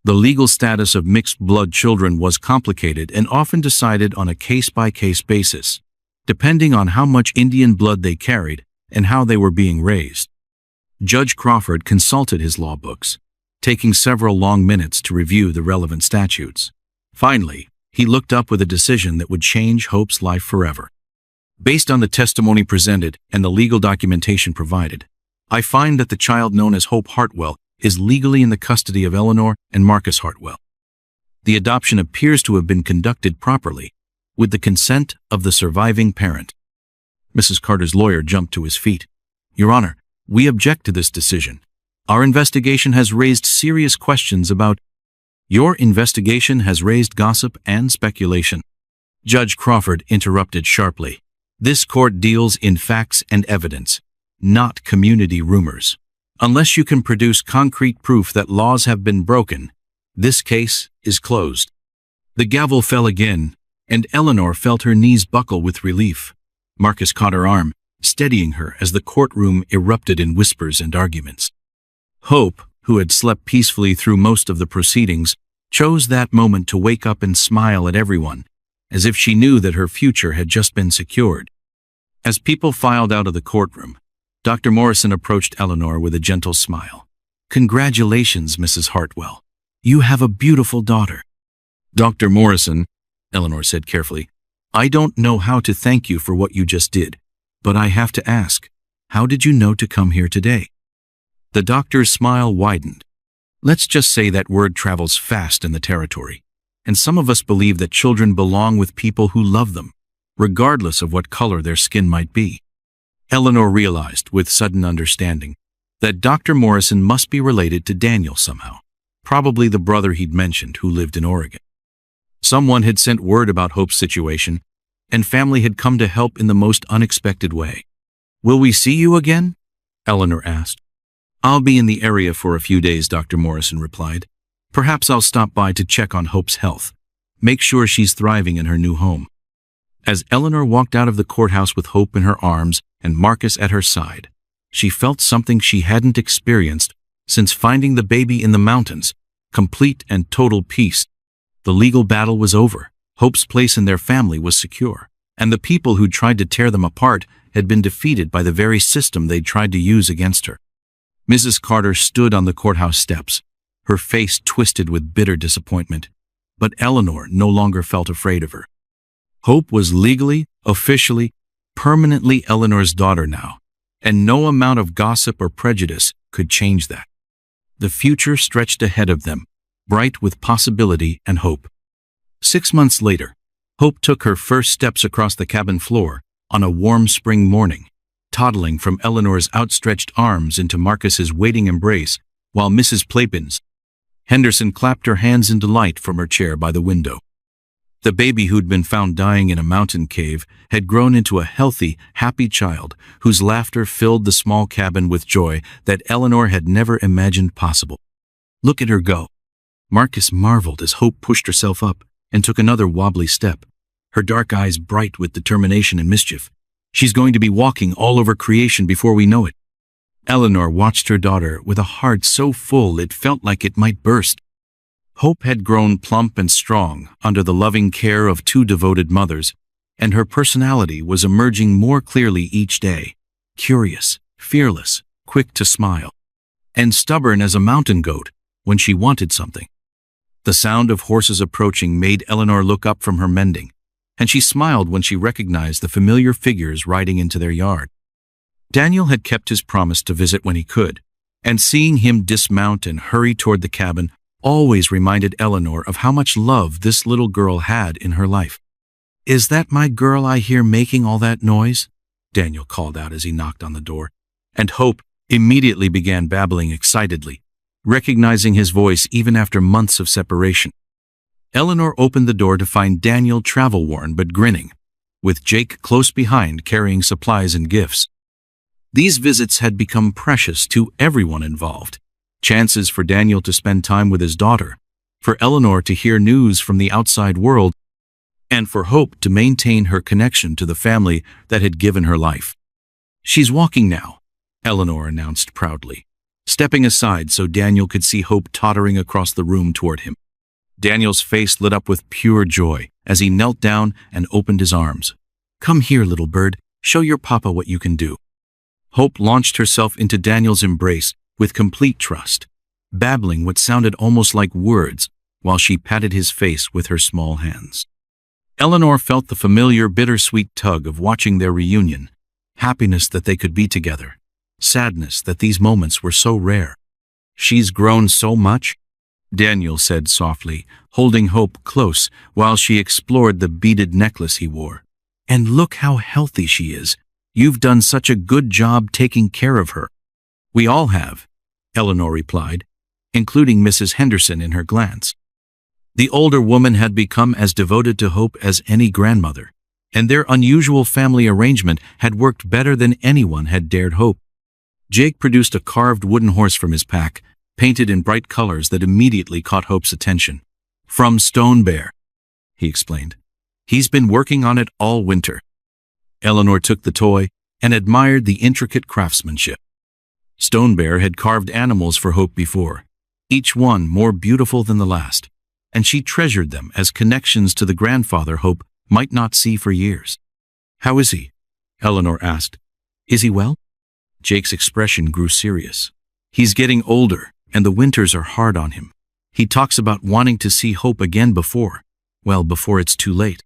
The legal status of mixed-blood children was complicated and often decided on a case-by-case basis, depending on how much Indian blood they carried and how they were being raised. Judge Crawford consulted his law books, taking several long minutes to review the relevant statutes. Finally, he looked up with a decision that would change Hope's life forever. Based on the testimony presented and the legal documentation provided, I find that the child known as Hope Hartwell is legally in the custody of Eleanor and Marcus Hartwell. The adoption appears to have been conducted properly, with the consent of the surviving parent. Mrs. Carter's lawyer jumped to his feet. Your Honor, we object to this decision. Our investigation has raised serious questions about— Your investigation has raised gossip and speculation. Judge Crawford interrupted sharply. This court deals in facts and evidence, not community rumors. Unless you can produce concrete proof that laws have been broken, this case is closed. The gavel fell again, and Eleanor felt her knees buckle with relief. Marcus caught her arm, steadying her as the courtroom erupted in whispers and arguments. Hope, who had slept peacefully through most of the proceedings, chose that moment to wake up and smile at everyone, as if she knew that her future had just been secured. As people filed out of the courtroom, Dr. Morrison approached Eleanor with a gentle smile. Congratulations, Mrs. Hartwell. You have a beautiful daughter. Dr. Morrison, Eleanor said carefully, I don't know how to thank you for what you just did, but I have to ask, how did you know to come here today? The doctor's smile widened. Let's just say that word travels fast in the territory, and some of us believe that children belong with people who love them, regardless of what color their skin might be. Eleanor realized, with sudden understanding, that Dr. Morrison must be related to Daniel somehow, probably the brother he'd mentioned who lived in Oregon. Someone had sent word about Hope's situation, and family had come to help in the most unexpected way. Will we see you again? Eleanor asked. I'll be in the area for a few days, Dr. Morrison replied. Perhaps I'll stop by to check on Hope's health, make sure she's thriving in her new home. As Eleanor walked out of the courthouse with Hope in her arms and Marcus at her side, she felt something she hadn't experienced since finding the baby in the mountains, complete and total peace. The legal battle was over, Hope's place in their family was secure, and the people who tried to tear them apart had been defeated by the very system they'd tried to use against her. Mrs. Carter stood on the courthouse steps, her face twisted with bitter disappointment, but Eleanor no longer felt afraid of her. Hope was legally, officially, permanently Eleanor's daughter now, and no amount of gossip or prejudice could change that. The future stretched ahead of them, bright with possibility and hope. 6 months later, Hope took her first steps across the cabin floor on a warm spring morning, toddling from Eleanor's outstretched arms into Marcus's waiting embrace, while Mrs. Plapins Henderson clapped her hands in delight from her chair by the window. The baby who'd been found dying in a mountain cave had grown into a healthy, happy child whose laughter filled the small cabin with joy that Eleanor had never imagined possible. Look at her go. Marcus marveled as Hope pushed herself up and took another wobbly step, her dark eyes bright with determination and mischief. She's going to be walking all over creation before we know it. Eleanor watched her daughter with a heart so full it felt like it might burst. Hope had grown plump and strong under the loving care of 2 devoted mothers, and her personality was emerging more clearly each day, curious, fearless, quick to smile, and stubborn as a mountain goat when she wanted something. The sound of horses approaching made Eleanor look up from her mending, and she smiled when she recognized the familiar figures riding into their yard. Daniel had kept his promise to visit when he could, and seeing him dismount and hurry toward the cabin always reminded Eleanor of how much love this little girl had in her life. Is that my girl I hear making all that noise? Daniel called out as he knocked on the door, and Hope immediately began babbling excitedly, recognizing his voice even after months of separation. Eleanor opened the door to find Daniel travel-worn but grinning. with Jake close behind carrying supplies and gifts. These visits had become precious to everyone involved. Chances for Daniel to spend time with his daughter, for Eleanor to hear news from the outside world, and for Hope to maintain her connection to the family that had given her life. "She's walking now," Eleanor announced proudly, stepping aside so Daniel could see Hope tottering across the room toward him. Daniel's face lit up with pure joy as he knelt down and opened his arms. "Come here, little bird. Show your papa what you can do." Hope launched herself into Daniel's embrace with complete trust, babbling what sounded almost like words while she patted his face with her small hands. Eleanor felt the familiar bittersweet tug of watching their reunion, happiness that they could be together, sadness that these moments were so rare. "She's grown so much," Daniel said softly, holding Hope close while she explored the beaded necklace he wore. "And look how healthy she is. You've done such a good job taking care of her." "We all have," Eleanor replied, including Mrs. Henderson in her glance. The older woman had become as devoted to Hope as any grandmother, and their unusual family arrangement had worked better than anyone had dared hope. Jake produced a carved wooden horse from his pack, painted in bright colors that immediately caught Hope's attention. "From Stone Bear," he explained. "He's been working on it all winter." Eleanor took the toy and admired the intricate craftsmanship. Stone Bear had carved animals for Hope before, each one more beautiful than the last, and she treasured them as connections to the grandfather Hope might not see for years. "How is he?" Eleanor asked. "Is he well?" Jake's expression grew serious. "He's getting older, and the winters are hard on him. He talks about wanting to see Hope again before it's too late."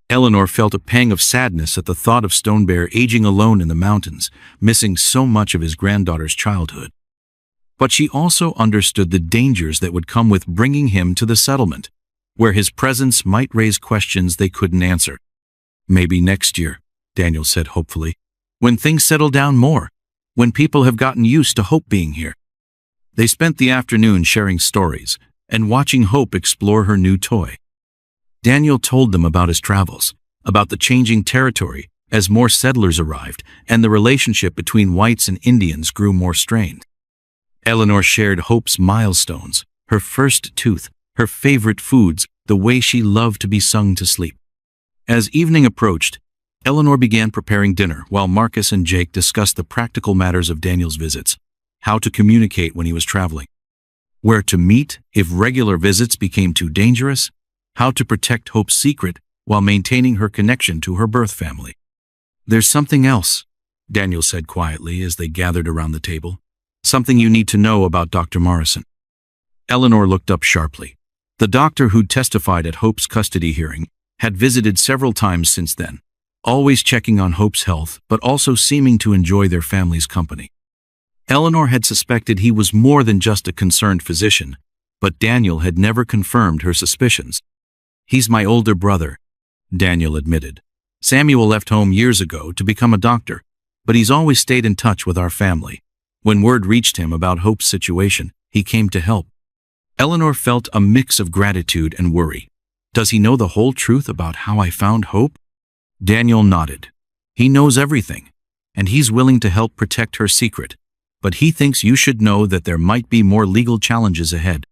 Eleanor felt a pang of sadness at the thought of Stone Bear aging alone in the mountains, missing so much of his granddaughter's childhood. But she also understood the dangers that would come with bringing him to the settlement, where his presence might raise questions they couldn't answer. "Maybe next year," Daniel said hopefully, "when things settle down more, when people have gotten used to Hope being here." They spent the afternoon sharing stories and watching Hope explore her new toy. Daniel told them about his travels, about the changing territory as more settlers arrived and the relationship between whites and Indians grew more strained. Eleanor shared Hope's milestones, her first tooth, her favorite foods, the way she loved to be sung to sleep. As evening approached, Eleanor began preparing dinner while Marcus and Jake discussed the practical matters of Daniel's visits, how to communicate when he was traveling, where to meet if regular visits became too dangerous, how to protect Hope's secret while maintaining her connection to her birth family. "There's something else," Daniel said quietly as they gathered around the table. "Something you need to know about Dr. Morrison." Eleanor looked up sharply. The doctor who testified at Hope's custody hearing had visited several times since then, always checking on Hope's health but also seeming to enjoy their family's company. Eleanor had suspected he was more than just a concerned physician, but Daniel had never confirmed her suspicions. "He's my older brother," Daniel admitted. "Samuel left home years ago to become a doctor, but he's always stayed in touch with our family. When word reached him about Hope's situation, he came to help." Eleanor felt a mix of gratitude and worry. "Does he know the whole truth about how I found Hope?" Daniel nodded. "He knows everything, and he's willing to help protect her secret, but he thinks you should know that there might be more legal challenges ahead."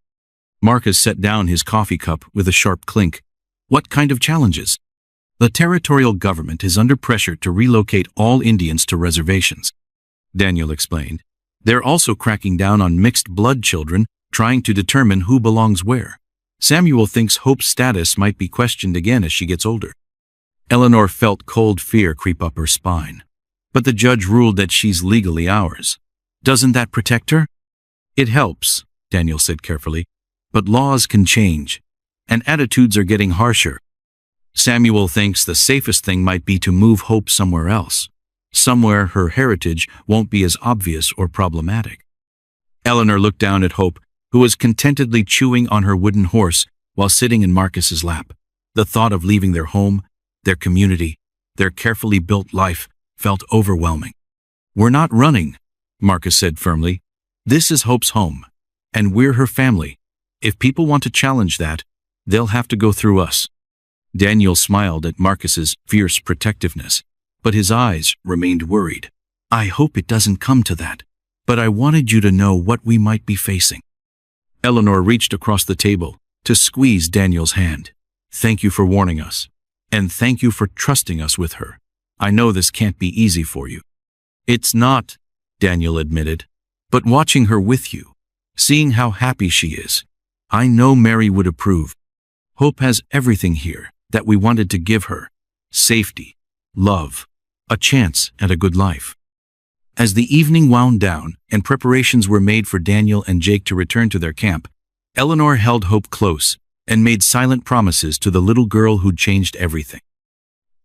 Marcus set down his coffee cup with a sharp clink. "What kind of challenges?" "The territorial government is under pressure to relocate all Indians to reservations," Daniel explained. "They're also cracking down on mixed-blood children, trying to determine who belongs where. Samuel thinks Hope's status might be questioned again as she gets older." Eleanor felt cold fear creep up her spine. "But the judge ruled that she's legally ours. Doesn't that protect her?" "It helps," Daniel said carefully, "but laws can change, and attitudes are getting harsher. Samuel thinks the safest thing might be to move Hope somewhere else, somewhere her heritage won't be as obvious or problematic." Eleanor looked down at Hope, who was contentedly chewing on her wooden horse while sitting in Marcus's lap. The thought of leaving their home, their community, their carefully built life felt overwhelming. "We're not running," Marcus said firmly. "This is Hope's home, and we're her family. If people want to challenge that, they'll have to go through us." Daniel smiled at Marcus's fierce protectiveness, but his eyes remained worried. "I hope it doesn't come to that, but I wanted you to know what we might be facing." Eleanor reached across the table to squeeze Daniel's hand. "Thank you for warning us, and thank you for trusting us with her. I know this can't be easy for you." "It's not," Daniel admitted, "but watching her with you, seeing how happy she is, I know Mary would approve. Hope has everything here that we wanted to give her: safety, love, a chance at a good life." As the evening wound down and preparations were made for Daniel and Jake to return to their camp, Eleanor held Hope close and made silent promises to the little girl who'd changed everything.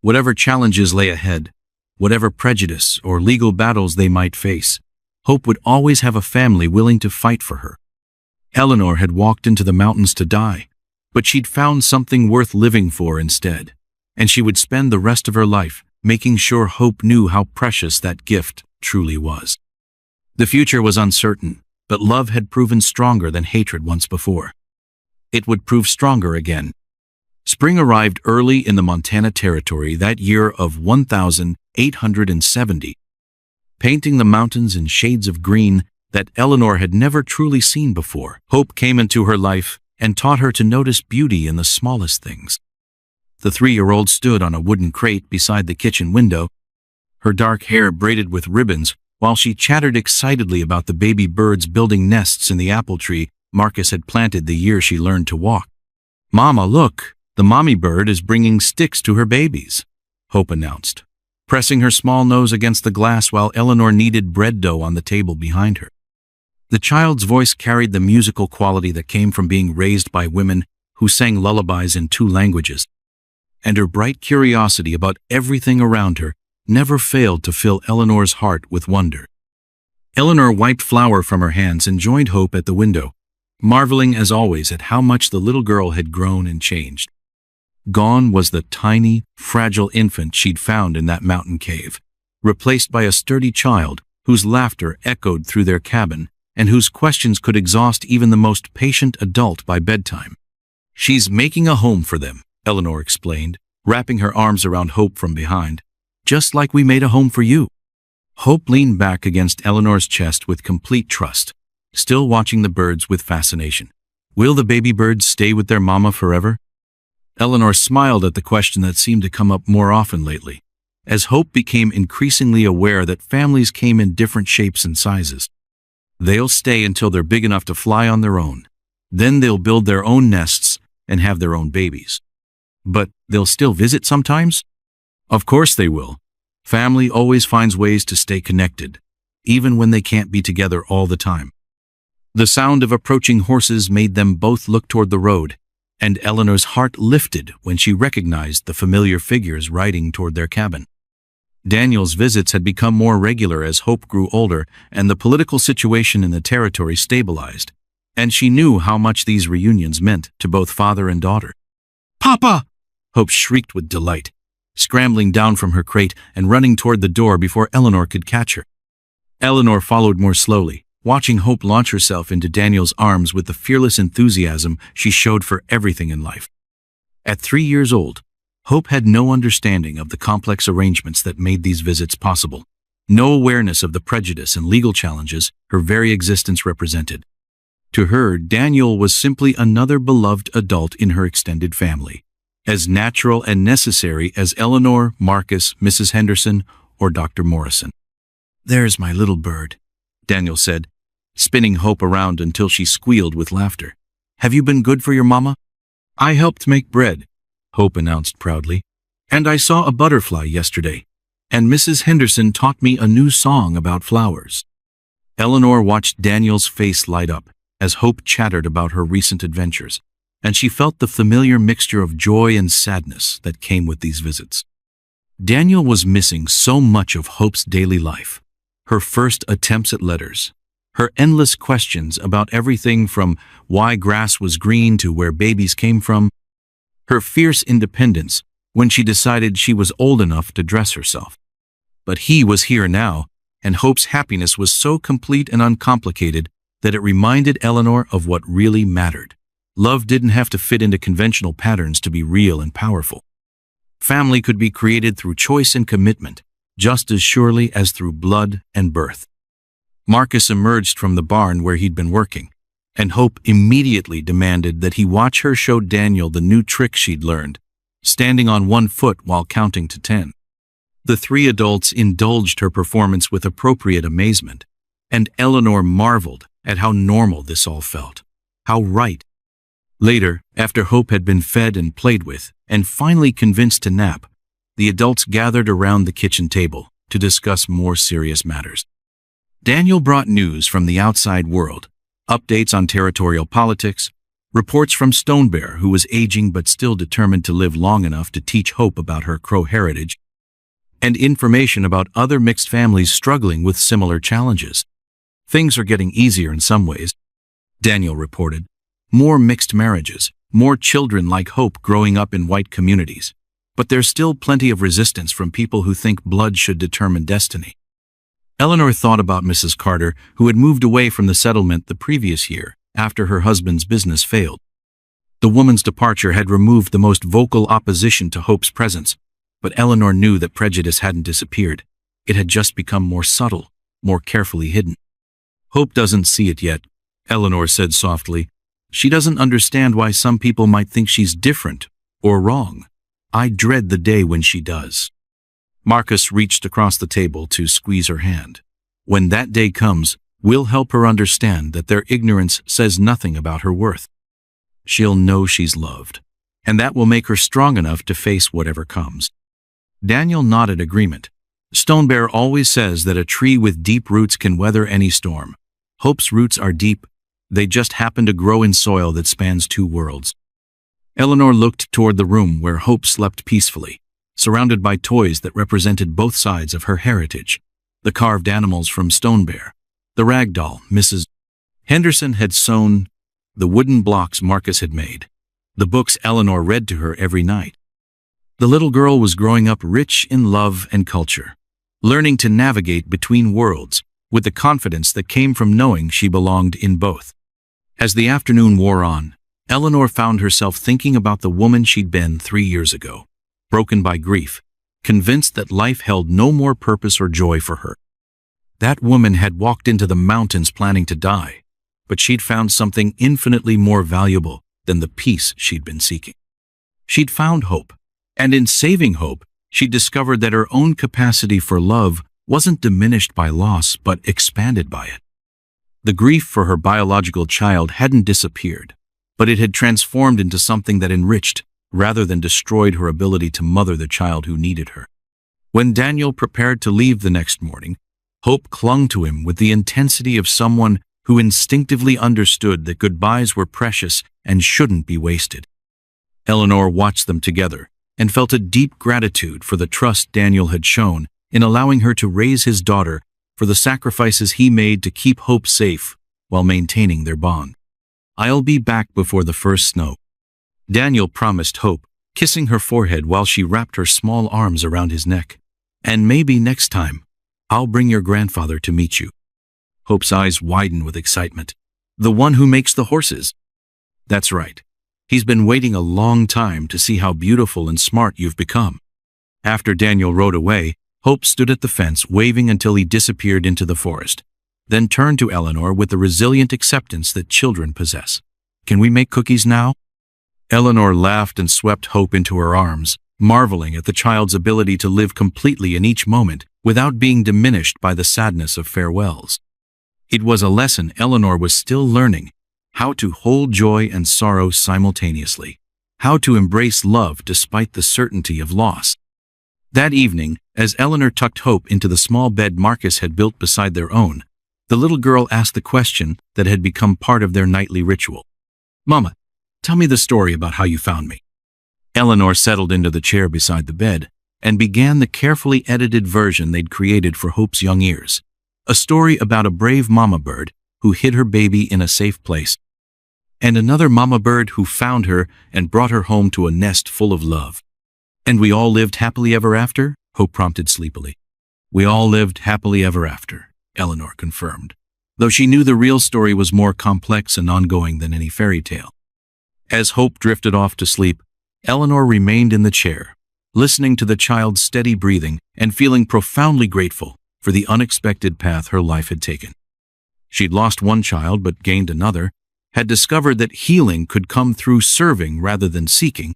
Whatever challenges lay ahead, whatever prejudice or legal battles they might face, Hope would always have a family willing to fight for her. Eleanor had walked into the mountains to die, but she'd found something worth living for instead, and she would spend the rest of her life making sure Hope knew how precious that gift truly was. The future was uncertain, but love had proven stronger than hatred once before. It would prove stronger again. Spring arrived early in the Montana Territory that year of 1870, painting the mountains in shades of green that Eleanor had never truly seen before. Hope came into her life and taught her to notice beauty in the smallest things. The 3-year-old stood on a wooden crate beside the kitchen window, her dark hair braided with ribbons, while she chattered excitedly about the baby birds building nests in the apple tree Marcus had planted the year she learned to walk. "Mama, look, the mommy bird is bringing sticks to her babies," Hope announced, pressing her small nose against the glass while Eleanor kneaded bread dough on the table behind her. The child's voice carried the musical quality that came from being raised by women who sang lullabies in 2 languages, and her bright curiosity about everything around her never failed to fill Eleanor's heart with wonder. Eleanor wiped flour from her hands and joined Hope at the window, marveling as always at how much the little girl had grown and changed. Gone was the tiny, fragile infant she'd found in that mountain cave, replaced by a sturdy child whose laughter echoed through their cabin and whose questions could exhaust even the most patient adult by bedtime. "She's making a home for them," Eleanor explained, wrapping her arms around Hope from behind. "Just like we made a home for you." Hope leaned back against Eleanor's chest with complete trust, still watching the birds with fascination. "Will the baby birds stay with their mama forever?" Eleanor smiled at the question that seemed to come up more often lately, as Hope became increasingly aware that families came in different shapes and sizes. "They'll stay until they're big enough to fly on their own. Then they'll build their own nests and have their own babies. But they'll still visit sometimes?" "Of course they will. Family always finds ways to stay connected, even when they can't be together all the time." The sound of approaching horses made them both look toward the road, and Eleanor's heart lifted when she recognized the familiar figures riding toward their cabin. Daniel's visits had become more regular as Hope grew older and the political situation in the territory stabilized, and she knew how much these reunions meant to both father and daughter. "Papa!" Hope shrieked with delight, scrambling down from her crate and running toward the door before Eleanor could catch her. Eleanor followed more slowly, watching Hope launch herself into Daniel's arms with the fearless enthusiasm she showed for everything in life. At 3 years old, Hope had no understanding of the complex arrangements that made these visits possible, no awareness of the prejudice and legal challenges her very existence represented. To her, Daniel was simply another beloved adult in her extended family, as natural and necessary as Eleanor, Marcus, Mrs. Henderson, or Dr. Morrison. "There's my little bird," Daniel said, spinning Hope around until she squealed with laughter. "Have you been good for your mama?" "I helped make bread," Hope announced proudly, "and I saw a butterfly yesterday, and Mrs. Henderson taught me a new song about flowers." Eleanor watched Daniel's face light up as Hope chattered about her recent adventures, and she felt the familiar mixture of joy and sadness that came with these visits. Daniel was missing so much of Hope's daily life: her first attempts at letters, her endless questions about everything from why grass was green to where babies came from, her fierce independence when she decided she was old enough to dress herself. But he was here now, and Hope's happiness was so complete and uncomplicated that it reminded Eleanor of what really mattered: Love didn't have to fit into conventional patterns to be real and powerful. Family could be created through choice and commitment, just as surely as through blood and birth. Marcus emerged from the barn where he'd been working, and Hope immediately demanded that he watch her show Daniel the new trick she'd learned, standing on one foot while counting to 10. The three adults indulged her performance with appropriate amazement, and Eleanor marveled at how normal this all felt, how right. Later, after Hope had been fed and played with, and finally convinced to nap, the adults gathered around the kitchen table to discuss more serious matters. Daniel brought news from the outside world, updates on territorial politics, reports from Stonebear, who was aging but still determined to live long enough to teach Hope about her Crow heritage, and information about other mixed families struggling with similar challenges. Things are getting easier in some ways, Daniel reported. More mixed marriages, more children like Hope growing up in white communities. But there's still plenty of resistance from people who think blood should determine destiny. Eleanor thought about Mrs. Carter, who had moved away from the settlement the previous year after her husband's business failed. The woman's departure had removed the most vocal opposition to Hope's presence, but Eleanor knew that prejudice hadn't disappeared. It had just become more subtle, more carefully hidden. Hope doesn't see it yet, Eleanor said softly. She doesn't understand why some people might think she's different or wrong. I dread the day when she does. Marcus reached across the table to squeeze her hand. When that day comes, we'll help her understand that their ignorance says nothing about her worth. She'll know she's loved, and that will make her strong enough to face whatever comes. Daniel nodded agreement. Stonebear always says that a tree with deep roots can weather any storm. Hope's roots are deep. They just happen to grow in soil that spans two worlds. Eleanor looked toward the room where Hope slept peacefully, surrounded by toys that represented both sides of her heritage. The carved animals from Stonebear, the rag doll Mrs. Henderson had sewn, the wooden blocks Marcus had made, the books Eleanor read to her every night. The little girl was growing up rich in love and culture, learning to navigate between worlds with the confidence that came from knowing she belonged in both. As the afternoon wore on, Eleanor found herself thinking about the woman she'd been 3 years ago, broken by grief, convinced that life held no more purpose or joy for her. That woman had walked into the mountains planning to die, but she'd found something infinitely more valuable than the peace she'd been seeking. She'd found hope, and in saving hope, she discovered that her own capacity for love wasn't diminished by loss but expanded by it. The grief for her biological child hadn't disappeared, but it had transformed into something that enriched rather than destroyed her ability to mother the child who needed her. When Daniel prepared to leave the next morning, Hope clung to him with the intensity of someone who instinctively understood that goodbyes were precious and shouldn't be wasted. Eleanor watched them together and felt a deep gratitude for the trust Daniel had shown in allowing her to raise his daughter, for the sacrifices he made to keep Hope safe while maintaining their bond. "I'll be back before the first snow," Daniel promised Hope, kissing her forehead while she wrapped her small arms around his neck. "And maybe next time, I'll bring your grandfather to meet you." Hope's eyes widened with excitement. "The one who makes the horses?" "That's right. He's been waiting a long time to see how beautiful and smart you've become." After Daniel rode away, Hope stood at the fence waving until he disappeared into the forest, then turned to Eleanor with the resilient acceptance that children possess. "Can we make cookies now?" Eleanor laughed and swept Hope into her arms, marveling at the child's ability to live completely in each moment without being diminished by the sadness of farewells. It was a lesson Eleanor was still learning, how to hold joy and sorrow simultaneously, how to embrace love despite the certainty of loss. That evening, as Eleanor tucked Hope into the small bed Marcus had built beside their own, the little girl asked the question that had become part of their nightly ritual. "Mama, tell me the story about how you found me." Eleanor settled into the chair beside the bed and began the carefully edited version they'd created for Hope's young ears, a story about a brave mama bird who hid her baby in a safe place, and another mama bird who found her and brought her home to a nest full of love. "And we all lived happily ever after?" Hope prompted sleepily. "We all lived happily ever after," Eleanor confirmed, though she knew the real story was more complex and ongoing than any fairy tale. As Hope drifted off to sleep, Eleanor remained in the chair, listening to the child's steady breathing and feeling profoundly grateful for the unexpected path her life had taken. She'd lost one child but gained another, had discovered that healing could come through serving rather than seeking,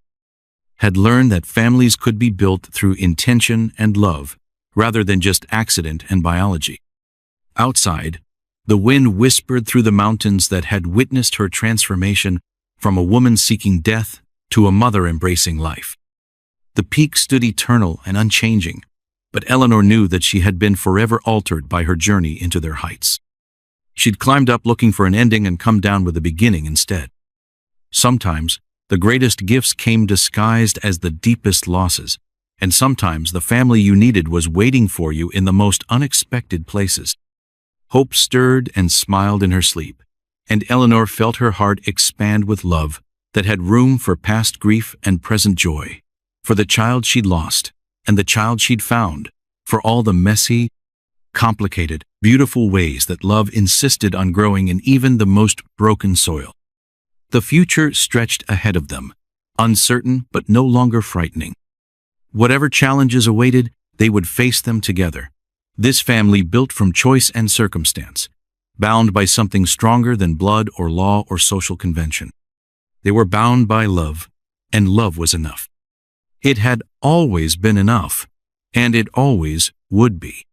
had learned that families could be built through intention and love rather than just accident and biology. Outside, the wind whispered through the mountains that had witnessed her transformation from a woman seeking death to a mother embracing life. The peak stood eternal and unchanging, but Eleanor knew that she had been forever altered by her journey into their heights. She'd climbed up looking for an ending and come down with a beginning instead. Sometimes, the greatest gifts came disguised as the deepest losses, and sometimes the family you needed was waiting for you in the most unexpected places. Hope stirred and smiled in her sleep, and Eleanor felt her heart expand with love that had room for past grief and present joy, for the child she'd lost and the child she'd found, for all the messy, complicated, beautiful ways that love insisted on growing in even the most broken soil. The future stretched ahead of them, uncertain but no longer frightening. Whatever challenges awaited, they would face them together. This family built from choice and circumstance, bound by something stronger than blood or law or social convention. They were bound by love, and love was enough. It had always been enough, and it always would be.